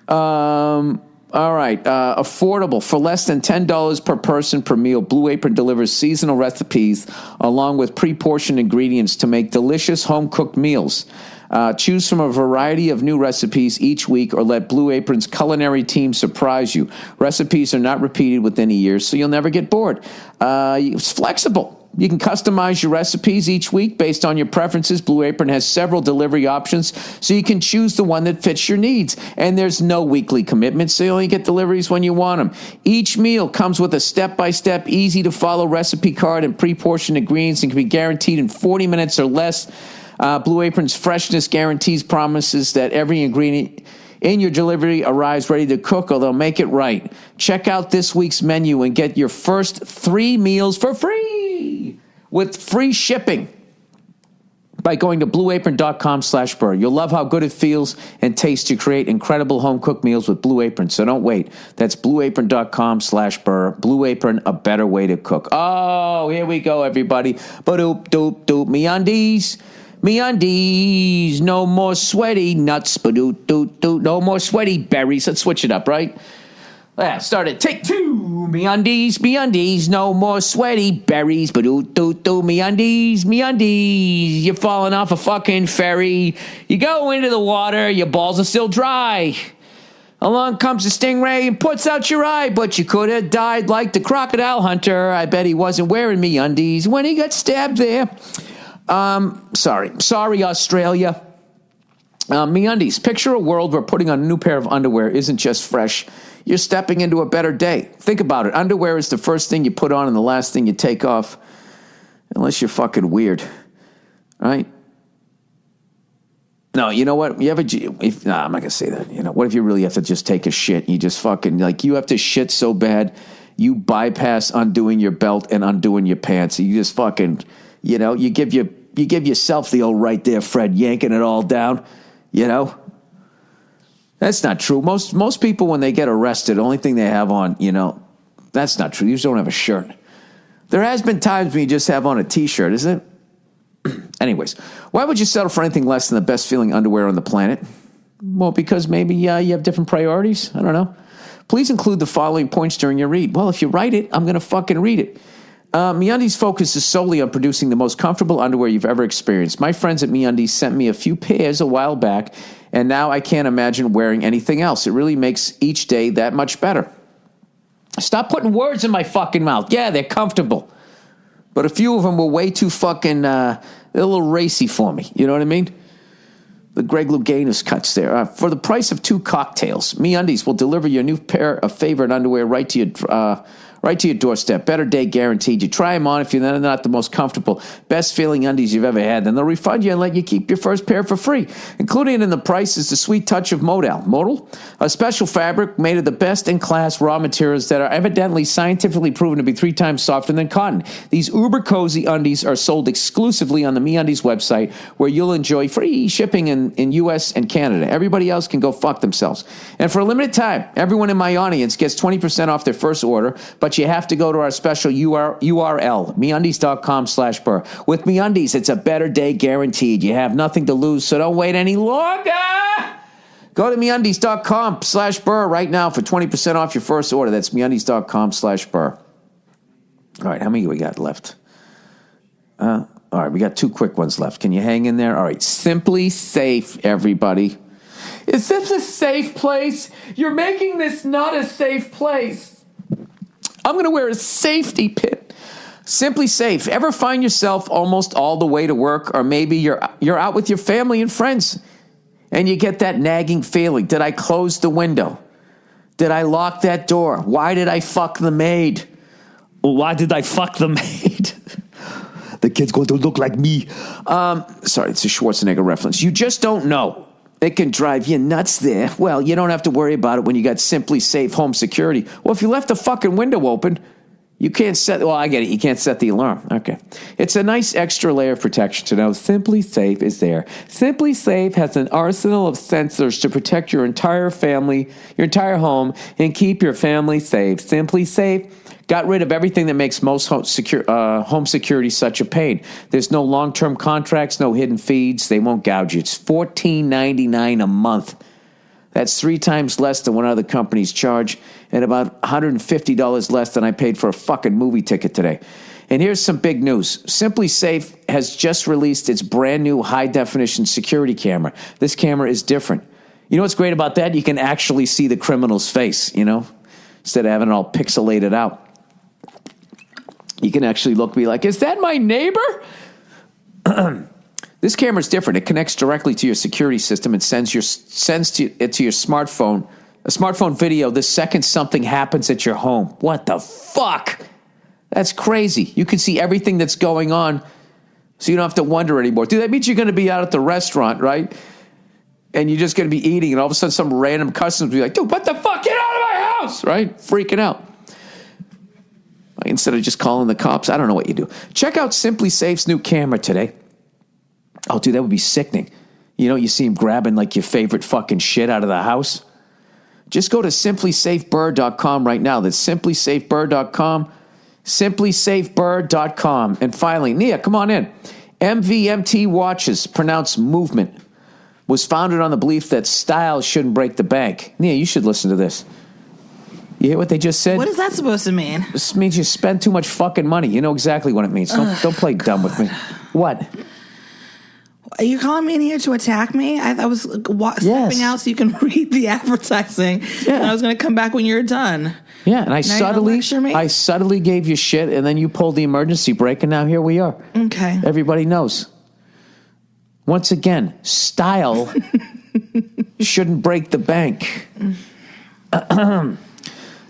All right, affordable. For less than $10 per person per meal, Blue Apron delivers seasonal recipes along with pre-portioned ingredients to make delicious home-cooked meals. Choose from a variety of new recipes each week or let Blue Apron's culinary team surprise you. Recipes are not repeated within a year, so you'll never get bored. It's flexible. You can customize your recipes each week based on your preferences. Blue Apron has several delivery options, so you can choose the one that fits your needs. And there's no weekly commitment, so you only get deliveries when you want them. Each meal comes with a step-by-step, easy-to-follow recipe card and pre-portioned ingredients and can be guaranteed in 40 minutes or less. Blue Apron's freshness guarantees promises that every ingredient in your delivery arrives ready to cook, or they'll make it right. Check out this week's menu and get your first 3 meals for free with free shipping by going to blueapron.com/Burr. You'll love how good it feels and tastes to create incredible home-cooked meals with Blue Apron, so don't wait. That's blueapron.com/Burr. Blue Apron, a better way to cook. Oh, here we go, everybody. Ba-doop-doop-doop. Me undies, no more sweaty nuts, ba-doot-doot-doot, no more sweaty berries. Let's switch it up, right? Yeah, start it. Take 2. Me undies, no more sweaty berries, ba-doot-doot-doot. Me undies. You're falling off a fucking ferry. You go into the water, your balls are still dry. Along comes a stingray and puts out your eye, but you could have died like the crocodile hunter. I bet he wasn't wearing me undies when he got stabbed there. Sorry, Australia. MeUndies. Picture a world where putting on a new pair of underwear isn't just fresh. You're stepping into a better day. Think about it. Underwear is the first thing you put on and the last thing you take off. Unless you're fucking weird. Right? No, you know what? I'm not going to say that. You know, what if you really have to just take a shit? You just fucking, like, you have to shit so bad, you bypass undoing your belt and undoing your pants. You just fucking, you know, you give yourself the old right there, Fred, yanking it all down, you know? That's not true. Most people, when they get arrested, the only thing they have on, you know, that's not true. You just don't have a shirt. There has been times when you just have on a T-shirt, isn't it? Anyways, why would you settle for anything less than the best feeling underwear on the planet? Well, because maybe you have different priorities. I don't know. Please include the following points during your read. Well, if you write it, I'm going to fucking read it. MeUndies focuses solely on producing the most comfortable underwear you've ever experienced. My friends at MeUndies sent me a few pairs a while back, and now I can't imagine wearing anything else. It really makes each day that much better. Stop putting words in my fucking mouth. Yeah, they're comfortable. But a few of them were way too fucking, they're a little racy for me. You know what I mean? The Greg Louganis cuts there. For the price of 2 cocktails, MeUndies will deliver your new pair of favorite underwear right to your doorstep. Better day guaranteed. You try them on. If you're not the most comfortable, best feeling undies you've ever had, then they'll refund you and let you keep your first pair for free. Included in the price is the sweet touch of Modal, a special fabric made of the best in class raw materials that are evidently scientifically proven to be 3 times softer than cotton. These uber cozy undies are sold exclusively on the MeUndies website, where you'll enjoy free shipping in U.S. and Canada. Everybody else can go fuck themselves. And for a limited time, everyone in my audience gets 20% off their first order, but you have to go to our special URL, MeUndies.com/Burr. With MeUndies, it's a better day guaranteed. You have nothing to lose, so don't wait any longer. Go to MeUndies.com/Burr right now for 20% off your first order. That's MeUndies.com/Burr. All right, how many we got left? All right, we got 2 quick ones left. Can you hang in there? All right, Simply Safe, everybody. Is this a safe place? You're making this not a safe place. I'm going to wear a safety pin. Simply Safe. Ever find yourself almost all the way to work, or maybe you're out with your family and friends, and you get that nagging feeling? Did I close the window? Did I lock that door? Why did I fuck the maid? Why did I fuck the maid? The kid's going to look like me. Sorry, it's a Schwarzenegger reference. You just don't know. It can drive you nuts there. Well, you don't have to worry about it when you got Simply Safe home security. Well, if you left the fucking window open, you can't set... Well, I get it. You can't set the alarm. Okay. It's a nice extra layer of protection to know Simply Safe is there. Simply Safe has an arsenal of sensors to protect your entire family, your entire home, and keep your family safe. Simply Safe got rid of everything that makes most home security such a pain. There's no long-term contracts, no hidden feeds. They won't gouge you. It's $14.99 a month. That's 3 times less than what other companies charge, and about $150 less than I paid for a fucking movie ticket today. And here's some big news. Simply Safe has just released its brand new high-definition security camera. This camera is different. You know what's great about that? You can actually see the criminal's face, instead of having it all pixelated out. You can actually be like, is that my neighbor? This camera is different. It connects directly to your security system and sends it to your smartphone. A smartphone video the second something happens at your home. What the fuck? That's crazy. You can see everything that's going on, so you don't have to wonder anymore. Dude, that means you're going to be out at the restaurant, right? And you're just going to be eating, and all of a sudden some random customer will be like, dude, what the fuck? Get out of my house, right? Freaking out. Instead of just calling the cops, I don't know what you do. Check out Simply Safe's new camera today. Oh, dude, that would be sickening. You see him grabbing like your favorite fucking shit out of the house. Just go to simplysafeburr.com right now. That's simplysafeburr.com. Simplysafeburr.com. And finally, Nia, come on in. MVMT Watches, pronounced movement, was founded on the belief that style shouldn't break the bank. Nia, you should listen to this. You hear what they just said? What is that supposed to mean? This means you spend too much fucking money. You know exactly what it means. Don't play dumb with me. What? Are you calling me in here to attack me? I was stepping out so you can read the advertising. Yeah. And I was going to come back when you're done. Yeah, and I subtly gave you shit, and then you pulled the emergency brake, and now here we are. Okay. Everybody knows. Once again, style shouldn't break the bank.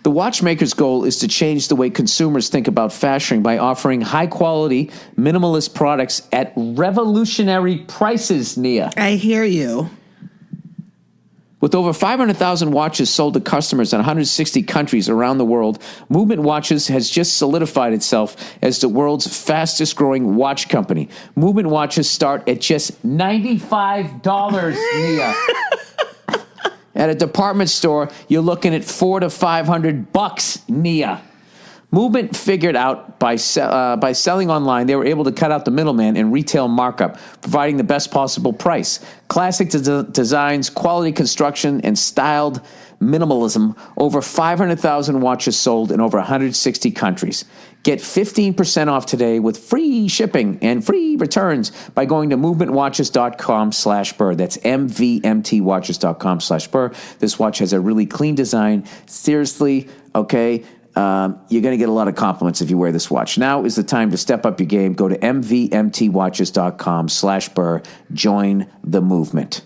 The watchmaker's goal is to change the way consumers think about fashion by offering high-quality, minimalist products at revolutionary prices, Nia. I hear you. With over 500,000 watches sold to customers in 160 countries around the world, Movement Watches has just solidified itself as the world's fastest-growing watch company. Movement watches start at just $95, Nia. At a department store, you're looking at $400 to $500, Nia. Movement figured out by selling online, they were able to cut out the middleman and retail markup, providing the best possible price. Classic designs, quality construction, and styled minimalism. Over 500,000 watches sold in over 160 countries. Get 15% off today with free shipping and free returns by going to movementwatches.com/Burr. That's MVMTwatches.com/Burr. This watch has a really clean design. Seriously, okay? You're going to get a lot of compliments if you wear this watch. Now is the time to step up your game. Go to mvmtwatches.com/Burr. Join the movement.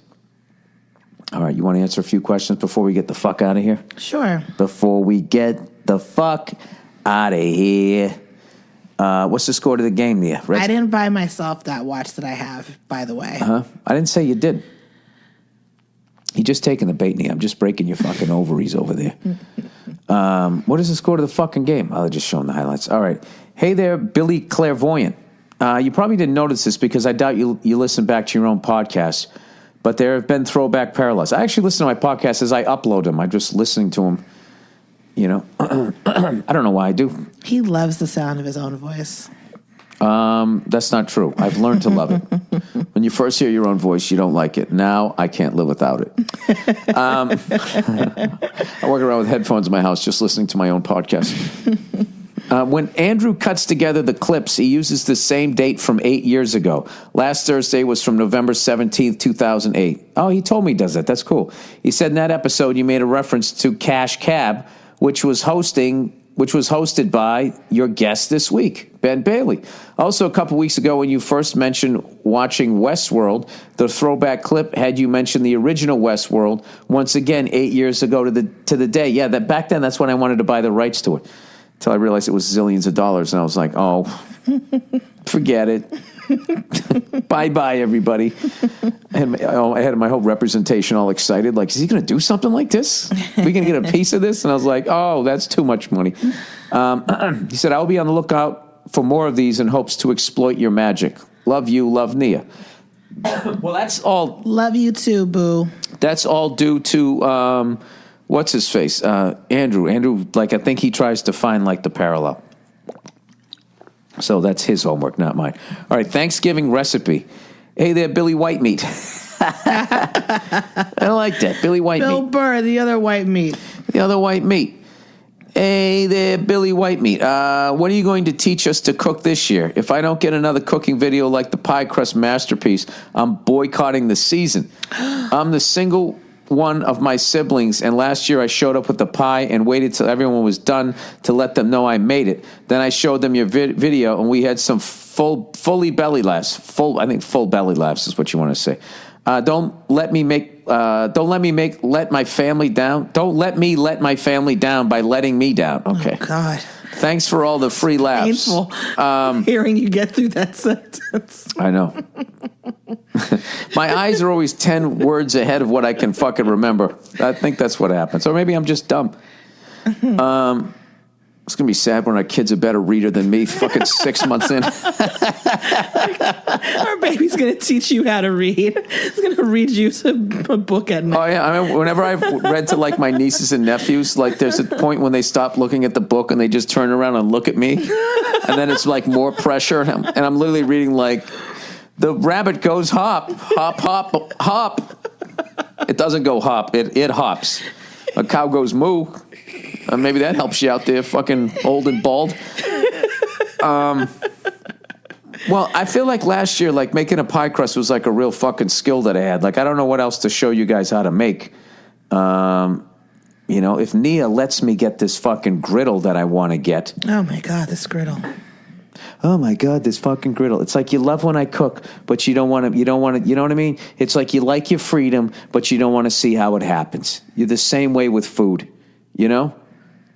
All right, you want to answer a few questions before we get the fuck out of here? Sure. Before we get the fuck out of here. What's the score to the game, Nia? I didn't buy myself that watch that I have, by the way. I didn't say you did. You're just taking the bait, Nia. I'm just breaking your fucking ovaries over there. What is the score to the fucking game? I'll just show them the highlights. All right. Hey there, Billy Clairvoyant. You probably didn't notice this because I doubt you listen back to your own podcast, but there have been throwback parallels. I actually listen to my podcast as I upload them. I'm just listening to them, you know. I don't know why I do. He loves the sound of his own voice. That's not true. I've learned to love it. When you first hear your own voice, you don't like it. Now I can't live without it. I walk around with headphones in my house just listening to my own podcast. When Andrew cuts together the clips, he uses the same date from 8 years ago. Last Thursday was from November 17th, 2008. Oh, he told me he does that. That's cool. He said in that episode you made a reference to Cash Cab, which was hosted by your guest this week, Ben Bailey. Also, a couple weeks ago when you first mentioned watching Westworld, the throwback clip had you mention the original Westworld, once again 8 years ago to the day. Yeah, that back then that's when I wanted to buy the rights to it. Until I realized it was zillions of dollars, and I was like, oh, forget it. Bye-bye, everybody. I had my whole representation all excited. Like, is he going to do something like this? Are we going to get a piece of this? And I was like, oh, that's too much money. He said, I'll be on the lookout for more of these in hopes to exploit your magic. Love you, love Nia. Well, that's all. Love you too, boo. That's all due to, what's his face? Andrew. Andrew, like, I think he tries to find, like, the parallel. So that's his homework, not mine. All right, Thanksgiving recipe. Hey there, Billy Whitemeat. I like that, Billy Whitemeat. Bill Burr, the other white meat. The other white meat. Hey there, Billy Whitemeat. What are you going to teach us to cook this year? If I don't get another cooking video like the pie crust masterpiece, I'm boycotting the season. I'm the single one of my siblings, and last year I showed up with the pie and waited till everyone was done to let them know I made it. Then I showed them your video, and we had some full belly laughs. Full belly laughs is what you want to say. Don't let me let my family down. Don't let me let my family down by letting me down. Okay. Oh, God. Thanks for all the free laughs. Painful hearing you get through that sentence. I know. My eyes are always 10 words ahead of what I can fucking remember. I think that's what happens. Or maybe I'm just dumb. It's going to be sad when our kid's a better reader than me fucking 6 months in. Our baby's going to teach you how to read. It's going to read you a book at night. Oh, yeah. I mean, whenever I've read to, like, my nieces and nephews, like, there's a point when they stop looking at the book and they just turn around and look at me. And then it's, like, more pressure. And I'm literally reading, like, the rabbit goes hop, hop, hop, hop. It doesn't go hop. It hops. A cow goes moo. Maybe that helps you out there, fucking old and bald. Well, I feel like last year, like, making a pie crust was like a real fucking skill that I had. Like, I don't know what else to show you guys how to make. You know, if Nia lets me get this fucking griddle that I want to get. Oh, my God, this griddle. Oh my God, this fucking griddle. It's like you love when I cook, but you don't want to, you know what I mean? It's like you like your freedom, but you don't want to see how it happens. You're the same way with food, you know?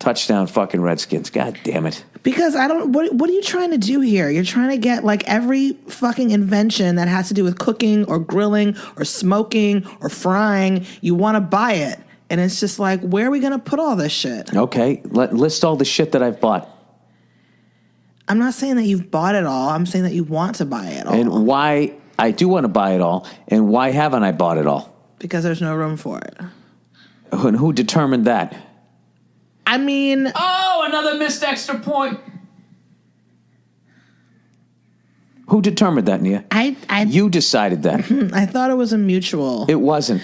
Touchdown fucking Redskins. God damn it. Because what are you trying to do here? You're trying to get, like, every fucking invention that has to do with cooking or grilling or smoking or frying. You want to buy it. And it's just like, where are we going to put all this shit? Okay, list all the shit that I've bought. I'm not saying that you've bought it all. I'm saying that you want to buy it all. And why I do want to buy it all, and why haven't I bought it all? Because there's no room for it. And who determined that? I mean... Oh, another missed extra point. Who determined that, Nia? You decided that. I thought it was a mutual. It wasn't.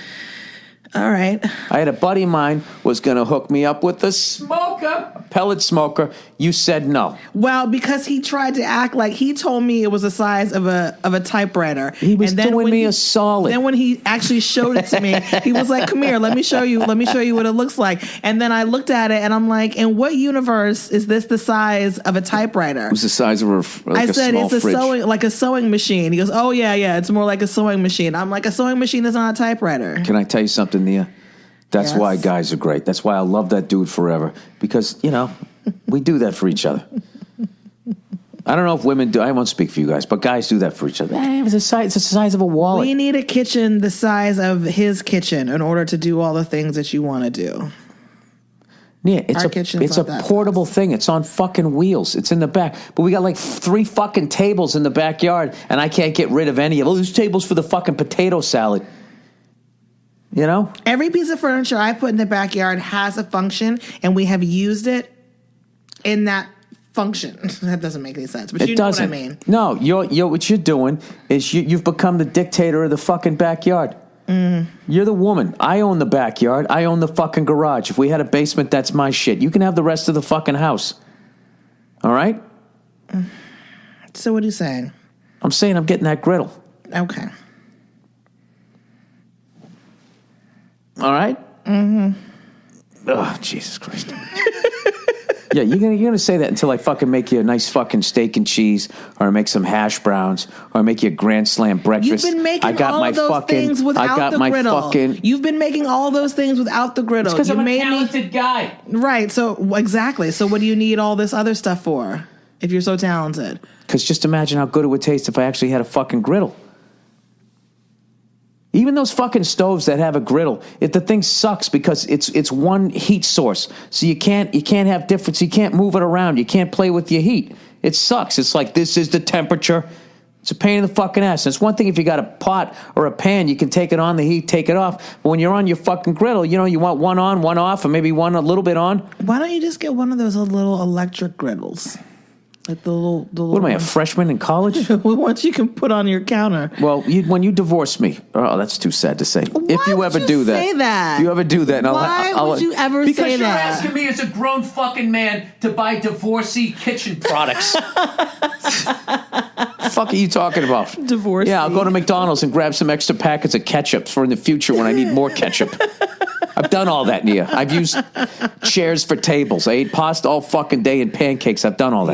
All right. I had a buddy of mine was going to hook me up with a smoker, a pellet smoker. You said no. Well, because he tried to act like he told me it was the size of a typewriter. He was doing me a solid. Then when he actually showed it to me, he was like, "Come here, let me show you what it looks like." And then I looked at it and I'm like, "In what universe is this the size of a typewriter?" It was the size of a small fridge. Like a sewing machine. He goes, "Oh yeah, it's more like a sewing machine." I'm like, "A sewing machine is not a typewriter." Can I tell you something, Nia? That's why guys are great. That's why I love that dude forever. Because, we do that for each other. I don't know if women do. I won't speak for you guys, but guys do that for each other. It's the size of a wallet. We need a kitchen the size of his kitchen in order to do all the things that you want to do. Yeah, it's a portable thing. It's on fucking wheels. It's in the back. But we got like 3 fucking tables in the backyard, and I can't get rid of any of them. There's tables for the fucking potato salad. Every piece of furniture I put in the backyard has a function, and we have used it in that function. That doesn't make any sense, but you know what I mean. No, what you're doing is you've become the dictator of the fucking backyard. You're the woman. I own the backyard. I own the fucking garage. If we had a basement, that's my shit. You can have the rest of the fucking house. All right? So what are you saying? I'm saying I'm getting that griddle. Okay. All right? Mm-hmm. Oh, Jesus Christ. Yeah, you're gonna say that until I fucking make you a nice fucking steak and cheese, or make some hash browns, or make you a grand slam breakfast. You've been making all of those things without the griddle. You've been making all those things without the griddle. Because I'm a talented guy. Right, so exactly. So what do you need all this other stuff for if you're so talented? Because just imagine how good it would taste if I actually had a fucking griddle. Even those fucking stoves that have a griddle, the thing sucks because it's one heat source. So you can't have difference. You can't move it around. You can't play with your heat. It sucks. It's like, this is the temperature. It's a pain in the fucking ass. And it's one thing if you got a pot or a pan, you can take it on the heat, take it off. But when you're on your fucking griddle, you want one on, one off, or maybe one a little bit on. Why don't you just get one of those little electric griddles? Like the little what am I, a freshman in college? Ones you can put on your counter. Well, when you divorce me, that's too sad to say. Why if you ever would do say that? If you ever do that, why would you ever say that? Because you're asking me as a grown fucking man to buy divorcee kitchen products. Fuck are you talking about? Divorcee. Yeah, I'll go to McDonald's and grab some extra packets of ketchup for in the future when I need more ketchup. I've done all that, Nia. I've used chairs for tables. I ate pasta all fucking day and pancakes. I've done all that.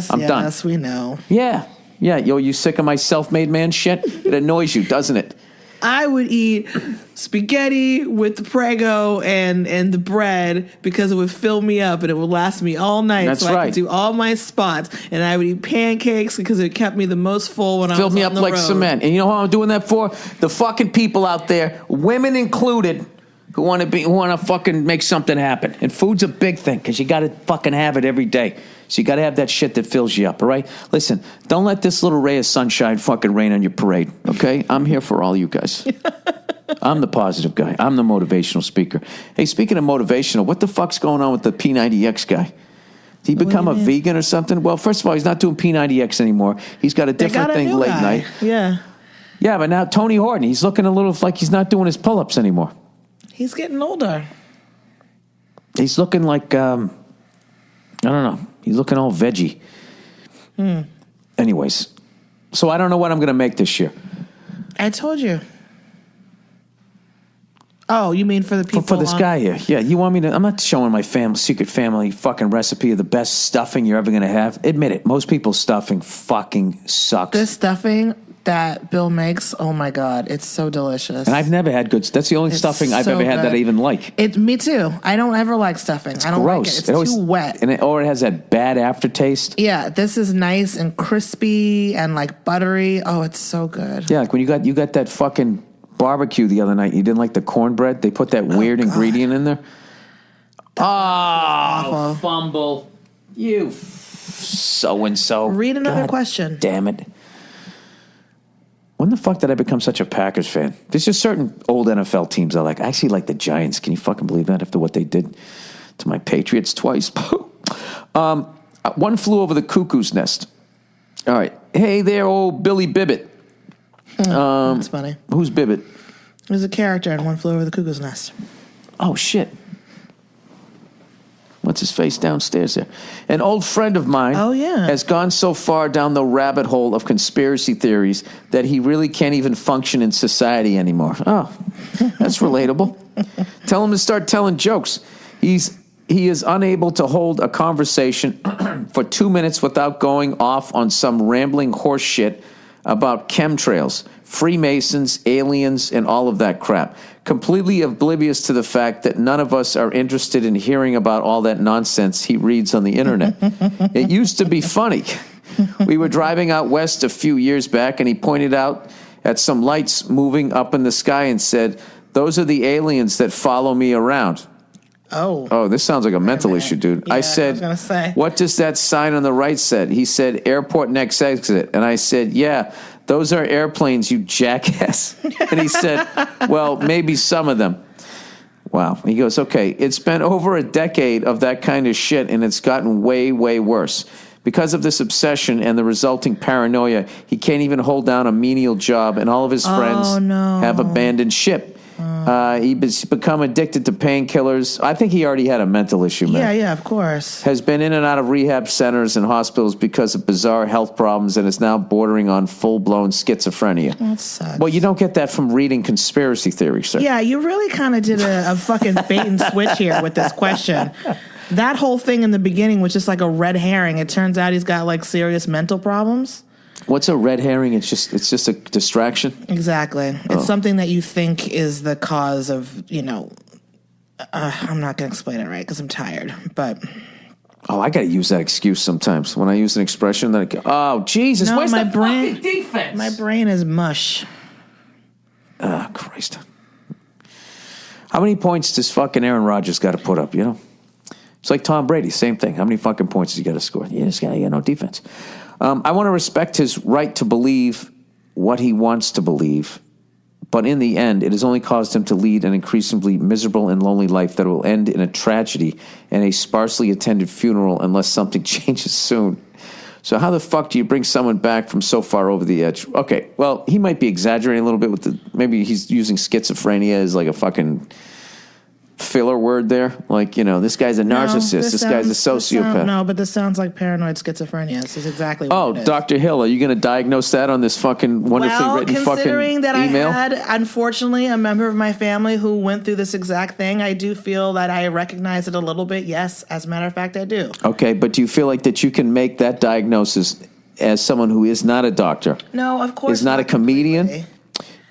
I'm done. Yes, we know. Yeah. You sick of my self-made man shit? It annoys you, doesn't it? I would eat spaghetti with the Prego and the bread because it would fill me up and it would last me all night. That's so right. I could do all my spots. And I would eat pancakes because it kept me the most full when I was on the road. Filled me up like cement. And you know how I'm doing that for? The fucking people out there, women included, who want to fucking make something happen. And food's a big thing because you got to fucking have it every day. So you got to have that shit that fills you up, all right? Listen, don't let this little ray of sunshine fucking rain on your parade, okay? I'm here for all you guys. I'm the positive guy. I'm the motivational speaker. Hey, speaking of motivational, what the fuck's going on with the P90X guy? Did he become a vegan or something? Well, first of all, he's not doing P90X anymore. He's got a different thing late night. Yeah. Yeah, but now Tony Horton, he's looking a little like he's not doing his pull-ups anymore. He's getting older. He's looking like, I don't know. He's looking all veggie. Anyways, so I don't know what I'm going to make this year. I told you. Oh, you mean for the people? For this guy here. Yeah, you want me to? I'm not showing my secret family fucking recipe of the best stuffing you're ever going to have. Admit it. Most people's stuffing fucking sucks. This stuffing that Bill makes, oh my God, it's so delicious. And I've never had good. That's the only stuffing I've ever had that I even like. Me too. I don't ever like stuffing. I don't gross. like it. It's too wet. Or it has that bad aftertaste. Yeah, this is nice and crispy and like buttery. Oh, it's so good. Yeah, like when you got that fucking barbecue the other night, you didn't like the cornbread. They put that weird ingredient in there. Awful. Fumble. You so-and-so. Read another question. Damn it. When the fuck did I become such a Packers fan? There's just certain old NFL teams I like. I actually like the Giants. Can you fucking believe that after what they did to my Patriots twice? One Flew Over the Cuckoo's Nest. All right. Hey there, old Billy Bibbit. That's funny. Who's Bibbit? There's a character in One Flew Over the Cuckoo's Nest. Oh, shit. What's his face downstairs there? An old friend of mine has gone so far down the rabbit hole of conspiracy theories that he really can't even function in society anymore. Oh, that's relatable. Tell him to start telling jokes. He is unable to hold a conversation for 2 minutes without going off on some rambling horse shit about chemtrails, Freemasons, aliens, and all of that crap. Completely oblivious to the fact that none of us are interested in hearing about all that nonsense he reads on the internet. It used to be funny. We were driving out west a few years back, and he pointed out at some lights moving up in the sky and said, "Those are the aliens that follow me around." Oh, this sounds like a mental issue, dude. Yeah, I said, I was gonna say. "What does that sign on the right say?" He said, "Airport next exit." And I said, "Yeah, those are airplanes, you jackass." And he said, "Well, maybe some of them." Wow. He goes, "Okay, it's been over a decade of that kind of shit, and it's gotten way, way worse. Because of this obsession and the resulting paranoia, he can't even hold down a menial job, and all of his friends have abandoned ship. He's become addicted to painkillers. I think he already had a mental issue, man. Yeah, of course. Has been in and out of rehab centers and hospitals because of bizarre health problems and is now bordering on full-blown schizophrenia." That sucks. Well, you don't get that from reading conspiracy theories, sir. Yeah, you really kind of did a fucking bait and switch here with this question. That whole thing in the beginning was just like a red herring. It turns out he's got like serious mental problems. What's a red herring? It's just a distraction? Exactly. It's something that you think is the cause of, I'm not going to explain it right because I'm tired, but... Oh, I got to use that excuse sometimes. When I use an expression, that I go, "Oh, Jesus, no, where's my the brain, fucking defense?" My brain is mush. Oh, Christ. How many points does fucking Aaron Rodgers got to put up, It's like Tom Brady, same thing. How many fucking points does he got to score? This guy got no defense. I want to respect his right to believe what he wants to believe, but in the end, it has only caused him to lead an increasingly miserable and lonely life that will end in a tragedy and a sparsely attended funeral unless something changes soon. So how the fuck do you bring someone back from so far over the edge? Okay, well, he might be exaggerating a little bit with maybe he's using schizophrenia as like a fucking filler word there. Like, this guy's a narcissist. This guy's a sociopath. But this sounds like paranoid schizophrenia. This is exactly what it is. Dr. Hill, are you going to diagnose that on this fucking wonderfully written fucking considering that email? I had, unfortunately, a member of my family who went through this exact thing, I do feel that I recognize it a little bit. Yes, as a matter of fact, I do. Okay, but do you feel like that you can make that diagnosis as someone who is not a doctor? No, of course is not a comedian,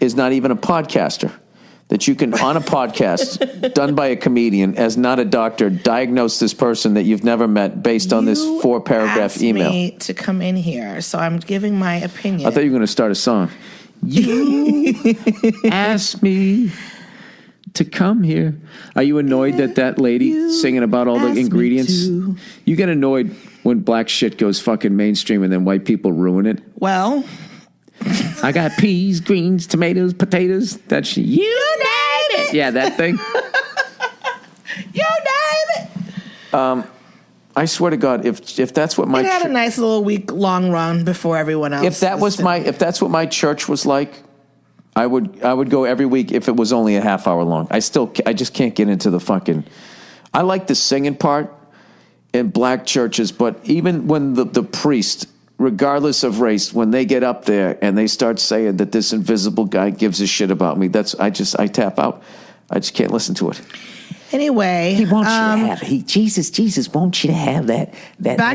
is not even a podcaster? That you can, on a podcast done by a comedian, as not a doctor, diagnose this person that you've never met based on this 4-paragraph email. You asked me to come in here, so I'm giving my opinion. I thought you were going to start a song. You asked me to come here. Are you annoyed that lady singing about all the ingredients? You get annoyed when black shit goes fucking mainstream and then white people ruin it? Well... I got peas, greens, tomatoes, potatoes. That's you name it. Yeah, that thing. You name it. I swear to God, if that's what my it had a nice little week-long run before everyone else. If that's what my church was like, I would go every week if it was only a half hour long. I just can't get into the fucking. I like the singing part in black churches, but even when the priest, regardless of race, when they get up there and they start saying that this invisible guy gives a shit about me, I tap out. I just can't listen to it. Anyway, he wants you to have Jesus wants you to have that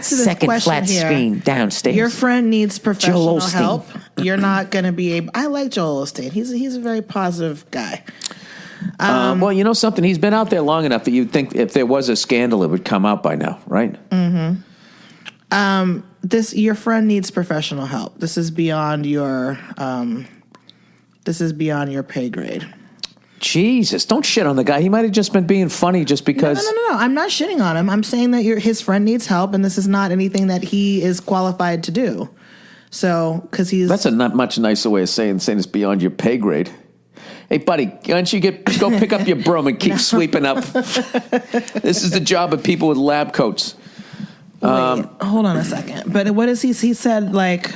second flat screen downstairs. Your friend needs professional help. You're not going to be able. I like Joel Osteen. He's a very positive guy. Well, you know something? He's been out there long enough that you'd think if there was a scandal, it would come out by now, right? Mm-hmm. Your friend needs professional help. This is beyond your pay grade. Jesus, don't shit on the guy. He might have just been being funny just because. No. I'm not shitting on him. I'm saying that his friend needs help, and this is not anything that he is qualified to do. So, because he's. That's a not much nicer way of saying it's beyond your pay grade. Hey, buddy, why don't you go pick up your broom and keep sweeping up? This is the job of people with lab coats. Wait, hold on a second. But what is he said, like,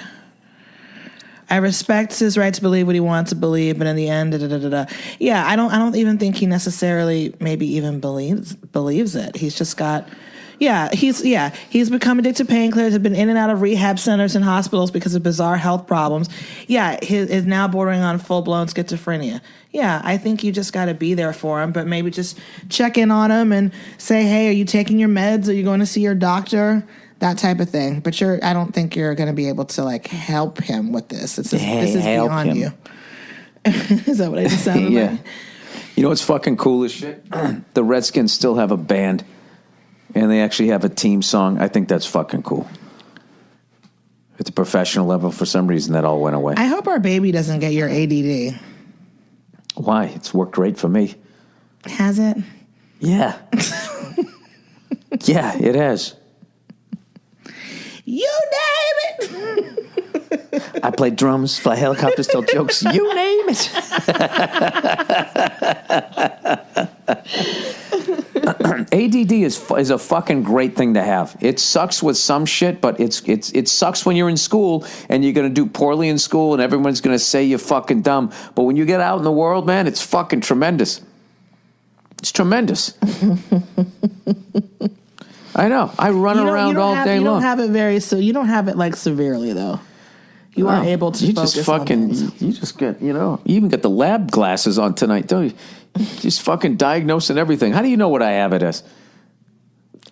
I respect his right to believe what he wants to believe, but in the end, yeah, I don't even think he necessarily maybe even believes it. He's just got, he's become addicted to painkillers, has been in and out of rehab centers and hospitals because of bizarre health problems. Yeah, he is now bordering on full-blown schizophrenia. Yeah, I think you just got to be there for him, but maybe just check in on him and say, hey, are you taking your meds? Are you going to see your doctor? That type of thing. But I don't think you're going to be able to, like, help him with this. This is beyond you. Is that what I just sounded like? You know what's fucking cool as shit? The Redskins still have a band, and they actually have a team song. I think that's fucking cool. At the professional level, for some reason, that all went away. I hope our baby doesn't get your ADD. Why? It's worked great for me. Has it? Yeah. Yeah, it has. You name it. I play drums, fly helicopters, tell jokes. You name it. ADD is a fucking great thing to have. It sucks with some shit, but it sucks when you're in school and you're going to do poorly in school and everyone's going to say you're fucking dumb. But when you get out in the world, man, it's fucking tremendous. It's tremendous. I know. I run around all day long. You don't have it you don't have it like severely though. You aren't able to focus on things. You just get, you even get the lab glasses on tonight, don't you? Just fucking diagnosing everything. How do you know what I have it as?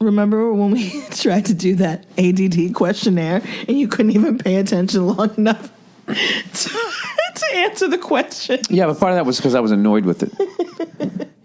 Remember when we tried to do that ADD questionnaire and you couldn't even pay attention long enough to answer the question? Yeah, but part of that was because I was annoyed with it.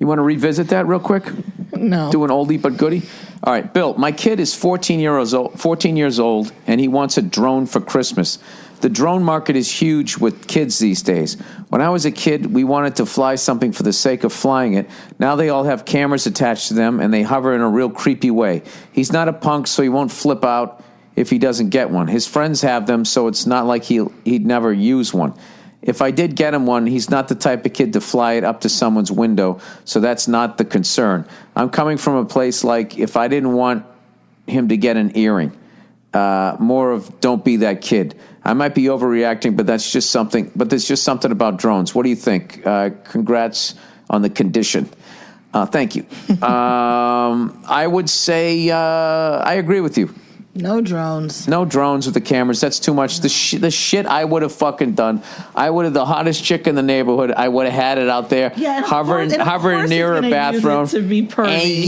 You want to revisit that real quick? No. Do an oldie but goodie? All right, Bill, my kid is 14 years old, and he wants a drone for Christmas. The drone market is huge with kids these days. When I was a kid, we wanted to fly something for the sake of flying it. Now they all have cameras attached to them, and they hover in a real creepy way. He's not a punk, so he won't flip out if he doesn't get one. His friends have them, so it's not like he'd never use one. If I did get him one, he's not the type of kid to fly it up to someone's window, so that's not the concern. I'm coming from a place like if I didn't want him to get an earring. More of don't be that kid. I might be overreacting, but there's just something about drones. What do you think? Congrats on the condition. Thank you. I would say I agree with you. No drones. No drones with the cameras. That's too much. The shit I would have fucking done. I would have the hottest chick in the neighborhood. I would have had it out there, hovering near her bathroom. To be pervy.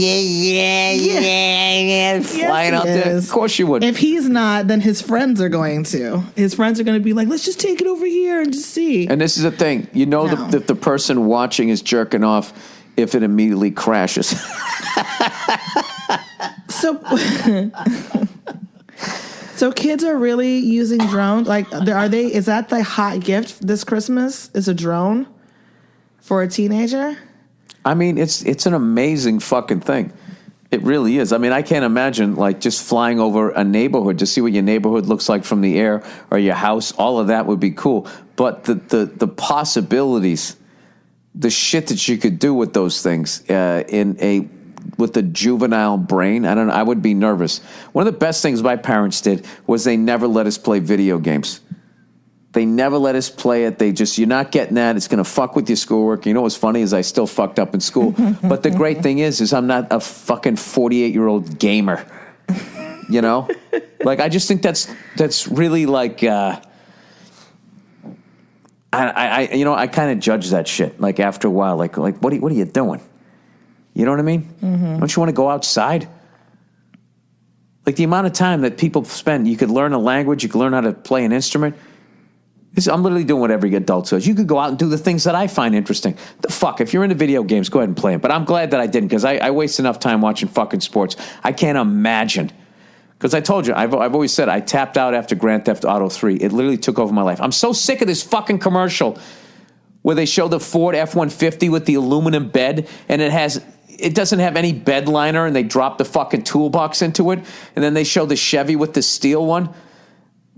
Yeah, flying out there. Of course you would. If he's not, then his friends are going to. His friends are going to be like, let's just take it over here and just see. And this is the thing. You know that the person watching is jerking off if it immediately crashes. So kids are really using drones? Like, is that the hot gift this Christmas? Is a drone for a teenager? I mean, it's an amazing fucking thing. It really is. I mean, I can't imagine like just flying over a neighborhood to see what your neighborhood looks like from the air or your house. All of that would be cool. But the possibilities, the shit that you could do with those things with a juvenile brain, I would be nervous. One of the best things my parents did was they never let us play video games. They never let us play it. You're not getting that. It's going to fuck with your schoolwork. You know what's funny is I still fucked up in school. But the great thing is I'm not a fucking 48-year-old gamer. You know? Like, I just think that's really like, I kind of judge that shit. Like, after a while, like what are you doing? You know what I mean? Mm-hmm. Don't you want to go outside? Like the amount of time that people spend, you could learn a language, you could learn how to play an instrument. I'm literally doing what every adult does. You could go out and do the things that I find interesting. The fuck, if you're into video games, go ahead and play them. But I'm glad that I didn't because I waste enough time watching fucking sports. I can't imagine. Because I told you, I've always said I tapped out after Grand Theft Auto 3. It literally took over my life. I'm so sick of this fucking commercial where they show the Ford F-150 with the aluminum bed and it doesn't have any bed liner, and they drop the fucking toolbox into it, and then they show the Chevy with the steel one.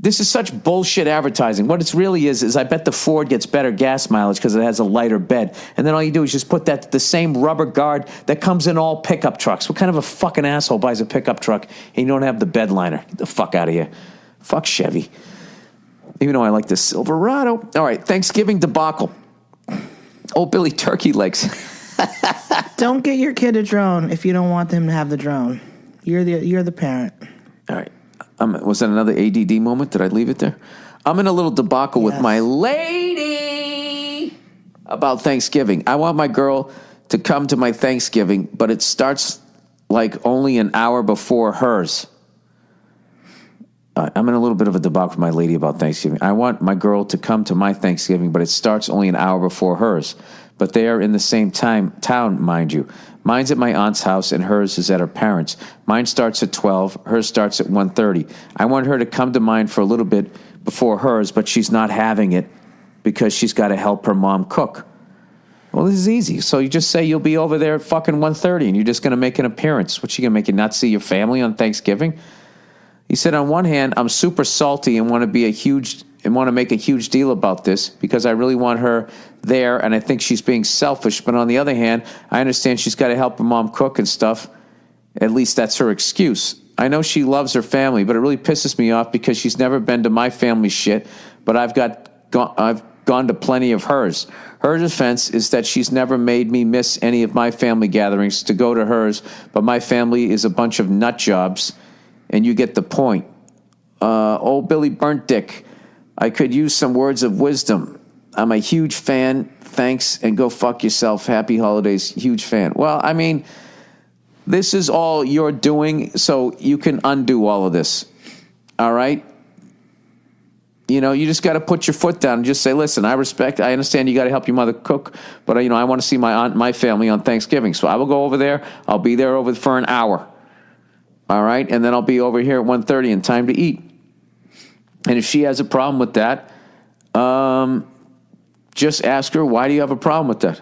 This is such bullshit advertising. What it really is I bet the Ford gets better gas mileage because it has a lighter bed. And then all you do is just put the same rubber guard that comes in all pickup trucks. What kind of a fucking asshole buys a pickup truck and you don't have the bed liner? Get the fuck out of here. Fuck Chevy. Even though I like the Silverado. All right, Thanksgiving debacle. Oh, Billy Turkey Legs. Don't get your kid a drone if you don't want them to have the drone. You're the parent. All right. Was that another ADD moment? Did I leave it there? I'm in a little debacle with my lady about Thanksgiving. I want my girl to come to my Thanksgiving, but it starts like only an hour before hers. I'm in a little bit of a debacle with my lady about Thanksgiving. I want my girl to come to my Thanksgiving, but it starts only an hour before hers. But they are in the same town, mind you. Mine's at my aunt's house, and hers is at her parents'. Mine starts at 12. Hers starts at 1:30. I want her to come to mine for a little bit before hers, but she's not having it because she's got to help her mom cook. Well, this is easy. So you just say you'll be over there at fucking 1:30, and you're just going to make an appearance. What's she going to make you not see your family on Thanksgiving? He said, on one hand, I'm super salty and want to make a huge deal about this because I really want her there and I think she's being selfish. But on the other hand, I understand she's got to help her mom cook and stuff. At least that's her excuse. I know she loves her family, but it really pisses me off because she's never been to my family shit, but I've gone to plenty of hers. Her defense is that she's never made me miss any of my family gatherings to go to hers, but my family is a bunch of nut jobs, and you get the point. Old Billy Burnt Dick, I could use some words of wisdom. I'm a huge fan. Thanks, and go fuck yourself. Happy holidays. Huge fan. Well, I mean, this is all you're doing, so you can undo all of this. All right? You know, you just got to put your foot down and just say, listen, I understand you got to help your mother cook, but, I want to see my family on Thanksgiving. So I will go over there. I'll be there for an hour. All right? And then I'll be over here at 1:30 and time to eat. And if she has a problem with that, just ask her, why do you have a problem with that?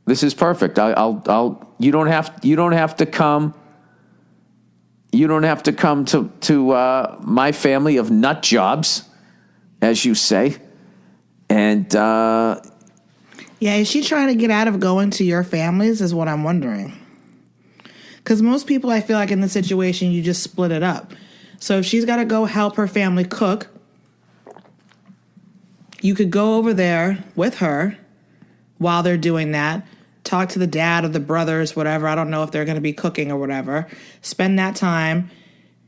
This is perfect. You don't have to come. You don't have to come to my family of nut jobs, as you say. And yeah, is she trying to get out of going to your families? Is what I'm wondering. Because most people, I feel like in this situation, you just split it up. So if she's got to go help her family cook, you could go over there with her while they're doing that. Talk to the dad or the brothers, whatever. I don't know if they're going to be cooking or whatever. Spend that time,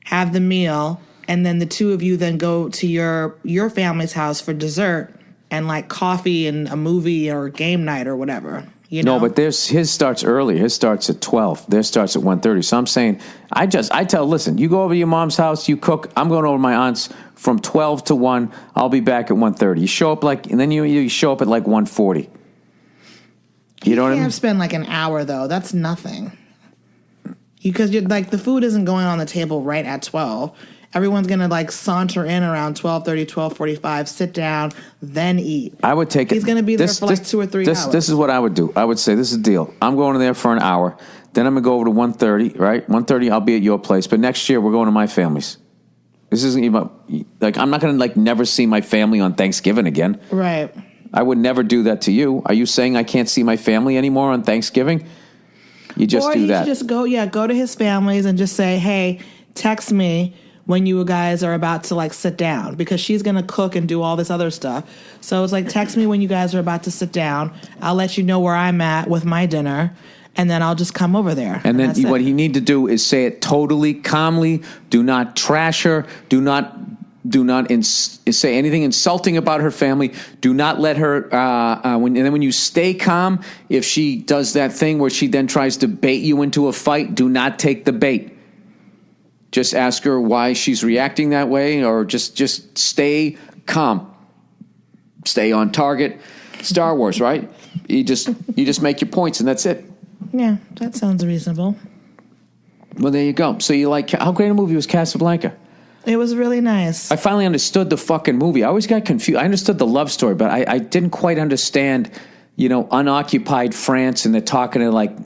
have the meal, and then the two of you then go to your family's house for dessert and like coffee and a movie or game night or whatever. You know? No, but his starts earlier. His starts at 12. Theirs starts at 1:30. So I'm saying, listen, you go over to your mom's house, you cook. I'm going over to my aunt's from 12 to 1. I'll be back at 1:30. You show up and then you show up at like 1:40. You know what I mean? You can't spend like an hour though. That's nothing. Because you're like the food isn't going on the table right at 12. Everyone's going to like saunter in around 12:30, 12:45, sit down, then eat. I would take it. He's going to be there for like 2 or 3 hours. This is what I would do. I would say, this is the deal. I'm going there for an hour. Then I'm going to go over to 1:30, right? 1:30, I'll be at your place. But next year, we're going to my family's. This isn't even, like, I'm not going to like never see my family on Thanksgiving again. Right. I would never do that to you. Are you saying I can't see my family anymore on Thanksgiving? You just do that. Or you should just go to his families and just say, hey, text me when you guys are about to like sit down, because she's going to cook and do all this other stuff. So it's like, text me when you guys are about to sit down. I'll let you know where I'm at with my dinner, and then I'll just come over there. And then what you need to do is say it totally calmly. Do not trash her. Do not say anything insulting about her family. Do not let her. When you stay calm, if she does that thing where she then tries to bait you into a fight, do not take the bait. Just ask her why she's reacting that way, or just stay calm. Stay on target. Star Wars, right? You just make your points, and that's it. Yeah, that sounds reasonable. Well, there you go. So you like, how great a movie was Casablanca? It was really nice. I finally understood the fucking movie. I always got confused. I understood the love story, but I didn't quite understand, unoccupied France, and they're talking to like,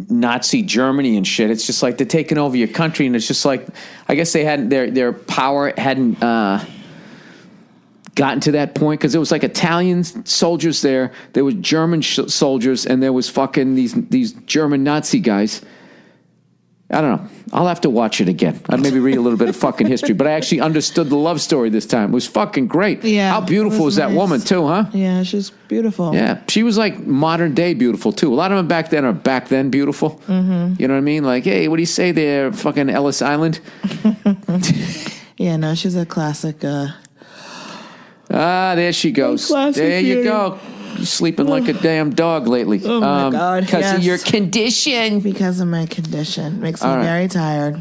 Nazi Germany and shit. It's just like they're taking over your country, and it's just like, I guess they hadn't, their power hadn't gotten to that point, because it was like Italian soldiers there was German soldiers, and there was fucking these German Nazi guys. I don't know. I'll have to watch it again. I'd maybe read a little bit of fucking history, but I actually understood the love story this time. It was fucking great. Yeah. How beautiful was that woman too, huh? Yeah, she's beautiful. Yeah. She was like modern day beautiful too. A lot of them back then are back then beautiful. Mm-hmm. You know what I mean? Like, hey, what do you say there, fucking Ellis Island? Yeah, no, she's a classic. There she goes. There you go. You're sleeping like a damn dog lately. Oh my God. Because of your condition. Because of my condition. Makes me very tired.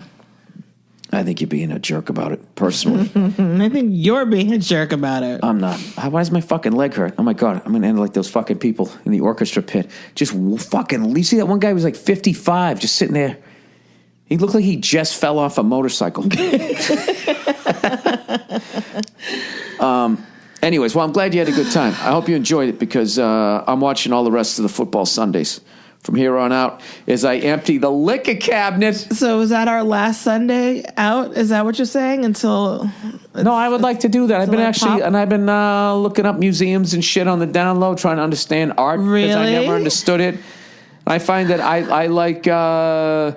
I think you're being a jerk about it, personally. I think you're being a jerk about it. I'm not. Why does my fucking leg hurt? Oh my God. I'm going to end like those fucking people in the orchestra pit. Just fucking, you see that one guy was like 55, just sitting there. He looked like he just fell off a motorcycle. Anyways, well, I'm glad you had a good time. I hope you enjoyed it, because I'm watching all the rest of the football Sundays from here on out as I empty the liquor cabinet. So is that our last Sunday out? Is that what you're saying? Until no, I would like to do that. I've been looking up museums and shit on the down low, trying to understand art. Really? Because I never understood it. I find that I like... I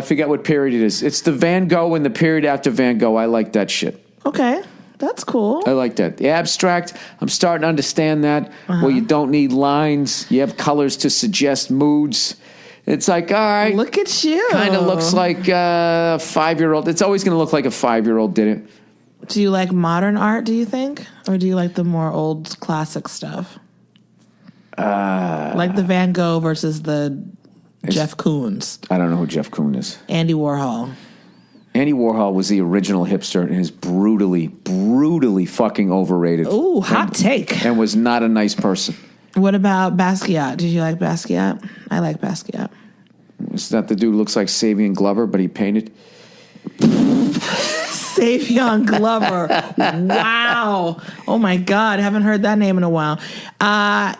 forget what period it is. It's the Van Gogh and the period after Van Gogh. I like that shit. Okay. That's cool. I like that. The abstract, I'm starting to understand that, where you don't need lines. You have colors to suggest moods. It's like, all right. Look at you. Kind of looks like a 5-year-old. It's always going to look like a 5-year-old did it. Do you like modern art, do you think? Or do you like the more old classic stuff? Like the Van Gogh versus the Jeff Koons. I don't know who Jeff Koons is. Andy Warhol. Andy Warhol was the original hipster and is brutally, brutally fucking overrated. Ooh, hot take. And was not a nice person. What about Basquiat? Did you like Basquiat? I like Basquiat. Is that the dude who looks like Savion Glover, but he painted? Savion Glover. Wow. Oh my God. Haven't heard that name in a while.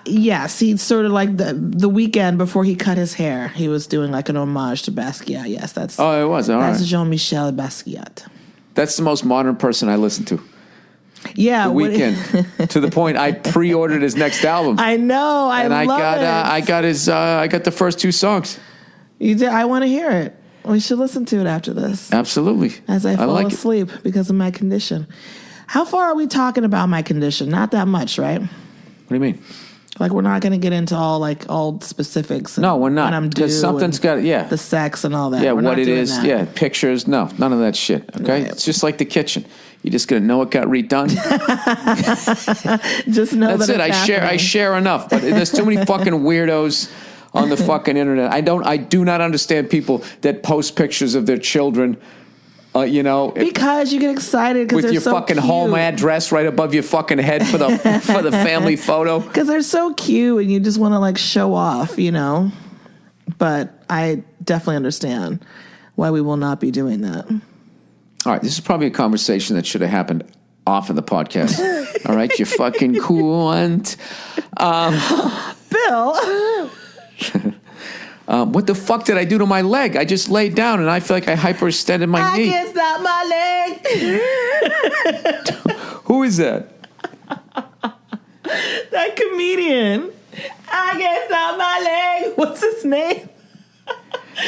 Yes, he's sort of like the weekend before he cut his hair. He was doing like an homage to Basquiat. Yes, that's. Oh, it was. All that's right. Jean-Michel Basquiat. That's the most modern person I listen to. Yeah, The Weeknd. To the point I pre-ordered his next album. I know. I got the first 2 songs. You did. I want to hear it. We should listen to it after this. Absolutely. As I fall asleep because of my condition. How far are we talking about my condition? Not that much, right? What do you mean? Like, we're not going to get into all specifics. No, we're not. Because something's got, the sex and all that. Yeah, we're what it is. That. Yeah, pictures. No, none of that shit. Okay? Right. It's just like the kitchen. You're just going to know it got redone. Just know that's that it. I share enough. But there's too many fucking weirdos on the fucking internet. I do not understand people that post pictures of their children, because you get excited with your fucking cute. Home address right above your fucking head for the family photo. Because they're so cute and you just want to like show off, But I definitely understand why we will not be doing that. All right, this is probably a conversation that should have happened off of the podcast. All right, you fucking cunt. Bill. What the fuck did I do to my leg? I just laid down and I feel like I hyperextended my knee. I can't stop my leg. Who is that? That comedian. I can't stop my leg. What's his name?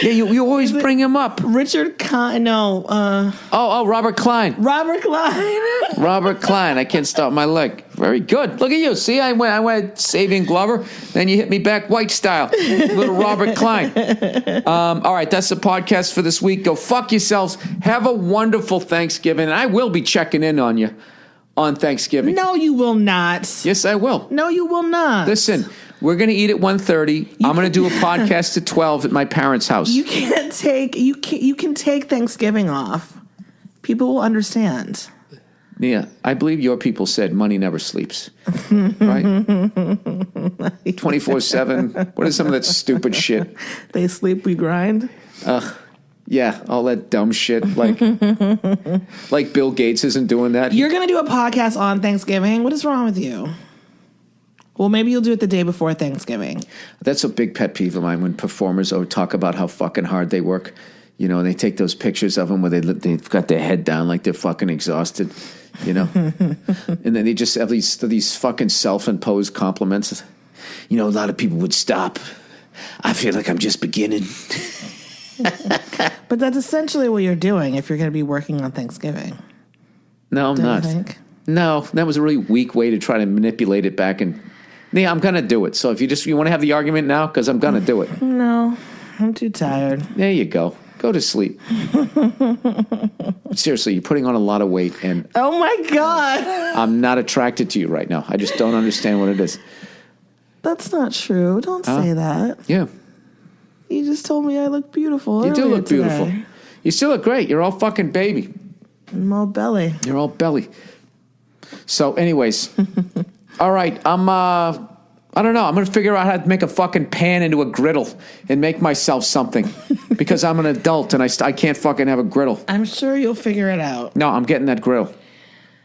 Yeah, you always bring him up. Richard Klein. No. Robert Klein. Robert Klein. Robert Klein. I can't stop my leg. Very good. Look at you. See, I went Savion Glover. Then you hit me back white style. Little Robert Klein. All right, that's the podcast for this week. Go fuck yourselves. Have a wonderful Thanksgiving. And I will be checking in on you on Thanksgiving. No, you will not. Yes, I will. No, you will not. Listen. We're going to eat at 1:30. I'm going to do a podcast at 12 at my parents' house. You can take Thanksgiving off. People will understand. Yeah, I believe your people said money never sleeps. Right? 24/7. What is some of that stupid shit? They sleep, we grind. Yeah, all that dumb shit. Like Bill Gates isn't doing that. You're going to do a podcast on Thanksgiving. What is wrong with you? Well, maybe you'll do it the day before Thanksgiving. That's a big pet peeve of mine when performers talk about how fucking hard they work. You know, and they take those pictures of them where they've got their head down like they're fucking exhausted, you know? And then they just have these fucking self-imposed compliments. You know, a lot of people would stop. I feel like I'm just beginning. But that's essentially what you're doing if you're going to be working on Thanksgiving. No, I'm not. No, that was a really weak way to try to manipulate it back. And yeah, I'm going to do it. So if you want to have the argument now, because I'm going to do it. No, I'm too tired. There you go. Go to sleep. Seriously, you're putting on a lot of weight, and oh my God, I'm not attracted to you right now. I just don't understand what it is. That's not true. Don't say that. Yeah. You just told me I look beautiful. You do look beautiful. Today. You still look great. You're all fucking baby. I'm all belly. You're all belly. So, anyways, all right. I don't know. I'm going to figure out how to make a fucking pan into a griddle and make myself something because I'm an adult and I can't fucking have a griddle. I'm sure you'll figure it out. No, I'm getting that griddle.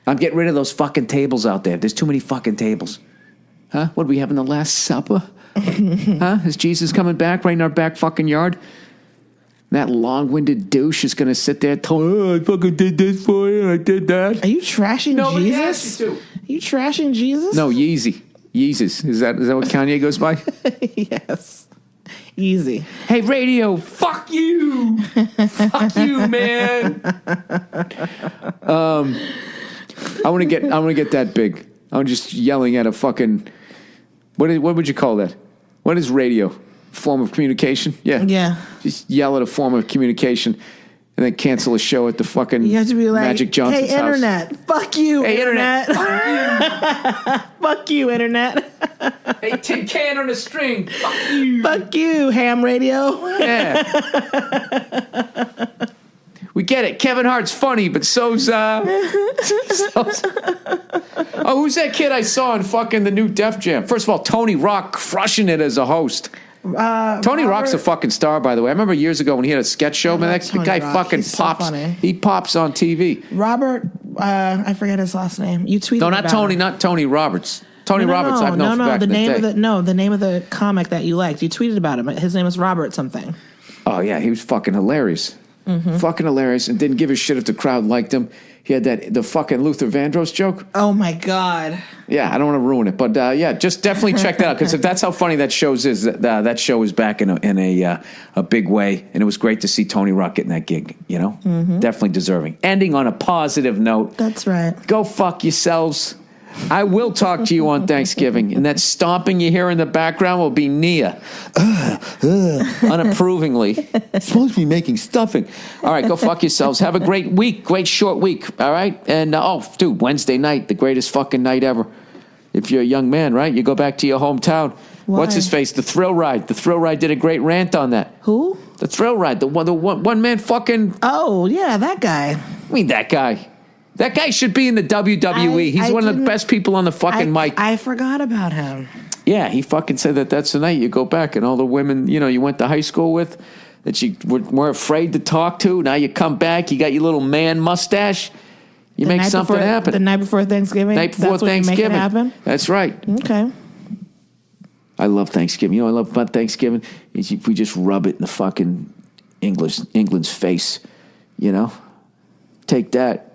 I'm getting rid of those fucking tables out there. There's too many fucking tables. Huh? What, are we having the Last Supper? Huh? Is Jesus coming back right in our back fucking yard? That long-winded douche is going to sit there I fucking did this for you. I did that. Are you trashing Nobody Jesus? asked you to. Are you trashing Jesus? No, Yeezy. Yeezus. Is that what Kanye goes by? Yes. Easy. Hey, radio, fuck you. Fuck you, man. I want to get that big. I'm just yelling at a fucking what would you call that? What is radio? Form of communication? Yeah. Yeah. Just yell at a form of communication and then cancel a show at the fucking you have to be like, Magic Johnson's hey, house. internet. Fuck you, Hey, internet. Fuck you, internet. Hey, tin can on a string. Fuck you. Fuck you, ham radio. Yeah. We get it. Kevin Hart's funny, but so's oh, who's that kid I saw in fucking the new Def Jam? First of all, Tony Rock crushing it as a host. Tony Rock's a fucking star, by the way. I remember years ago when he had a sketch show, man, the guy Rock. fucking He's so pops. funny. He pops on TV. Robert, I forget his last name. You tweeted No, not about Tony, him. not Tony Roberts. Tony Roberts, I've known from back in the day. The name of the comic that you liked. You tweeted about him. His name is Robert something. Oh, yeah, he was fucking hilarious. Mm-hmm. Fucking hilarious, and didn't give a shit if the crowd liked him. He had the fucking Luther Vandross joke. Oh, my God. Yeah, I don't want to ruin it, but yeah, just definitely check that out, because if that's how funny that show is, that show is back in a big way, and it was great to see Tony Rock getting that gig, you know? Mm-hmm. Definitely deserving. Ending on a positive note. That's right. Go fuck yourselves. I will talk to you on Thanksgiving, and that stomping you hear in the background will be Nia. Unapprovingly. Supposed to be making stuffing. All right, go fuck yourselves. Have a great week, great short week, all right? And, dude, Wednesday night, the greatest fucking night ever. If you're a young man, right? You go back to your hometown. Why? What's his face? The Thrill Ride. The Thrill Ride did a great rant on that. Who? The Thrill Ride. The one man fucking... Oh, yeah, that guy. I mean, that guy. That guy should be in the WWE. He's one of the best people on the fucking mic. I forgot about him. Yeah, he fucking said that's the night you go back and all the women, you went to high school with, that you were afraid to talk to. Now you come back, you got your little man mustache. You make something happen. The night before Thanksgiving? Night before Thanksgiving. You make it happen? That's right. Okay. I love Thanksgiving. You know what I love about Thanksgiving? Is if we just rub it in the fucking England's face, Take that.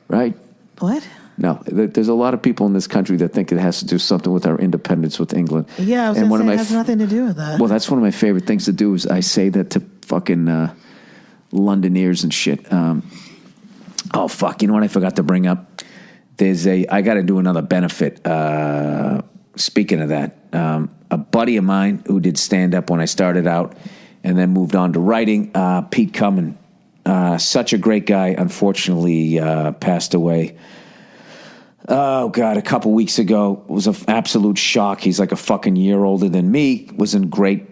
Right? What? No, there's a lot of people in this country that think it has to do something with our independence with England. Yeah, I was going to say it has nothing to do with that. Well, that's one of my favorite things to do is I say that to fucking Londoners and shit. Oh, fuck. You know what I forgot to bring up? I got to do another benefit. Speaking of that, a buddy of mine who did stand-up when I started out and then moved on to writing, Pete Cummins. Such a great guy, unfortunately, passed away. Oh, God, a couple weeks ago. It was an absolute shock. He's like a fucking year older than me, was in great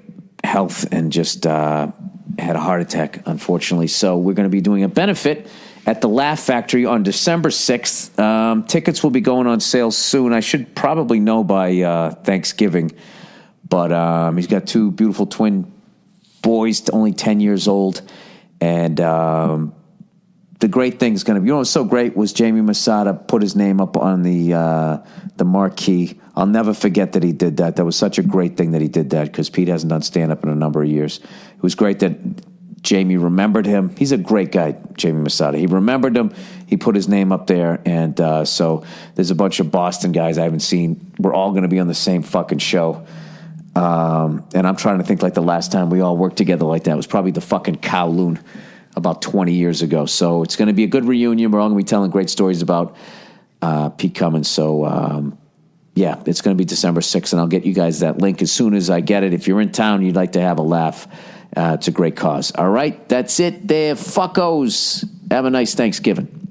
health, and just had a heart attack, unfortunately. So we're going to be doing a benefit at the Laugh Factory on December 6th. Tickets will be going on sale soon. I should probably know by Thanksgiving. But he's got two beautiful twin boys, only 10 years old. And the great thing's going to be, you know what's so great was Jamie Masada put his name up on the marquee. I'll never forget that he did that. That was such a great thing that he did that because Pete hasn't done stand-up in a number of years. It was great that Jamie remembered him. He's a great guy, Jamie Masada. He remembered him. He put his name up there. And so there's a bunch of Boston guys I haven't seen. We're all going to be on the same fucking show. And I'm trying to think like the last time we all worked together like that was probably the fucking Kowloon about 20 years ago. So it's going to be a good reunion. We're all going to be telling great stories about Pete Cummins. So, yeah, it's going to be December 6th, and I'll get you guys that link as soon as I get it. If you're in town, you'd like to have a laugh, it's a great cause. All right, that's it there, fuckos. Have a nice Thanksgiving.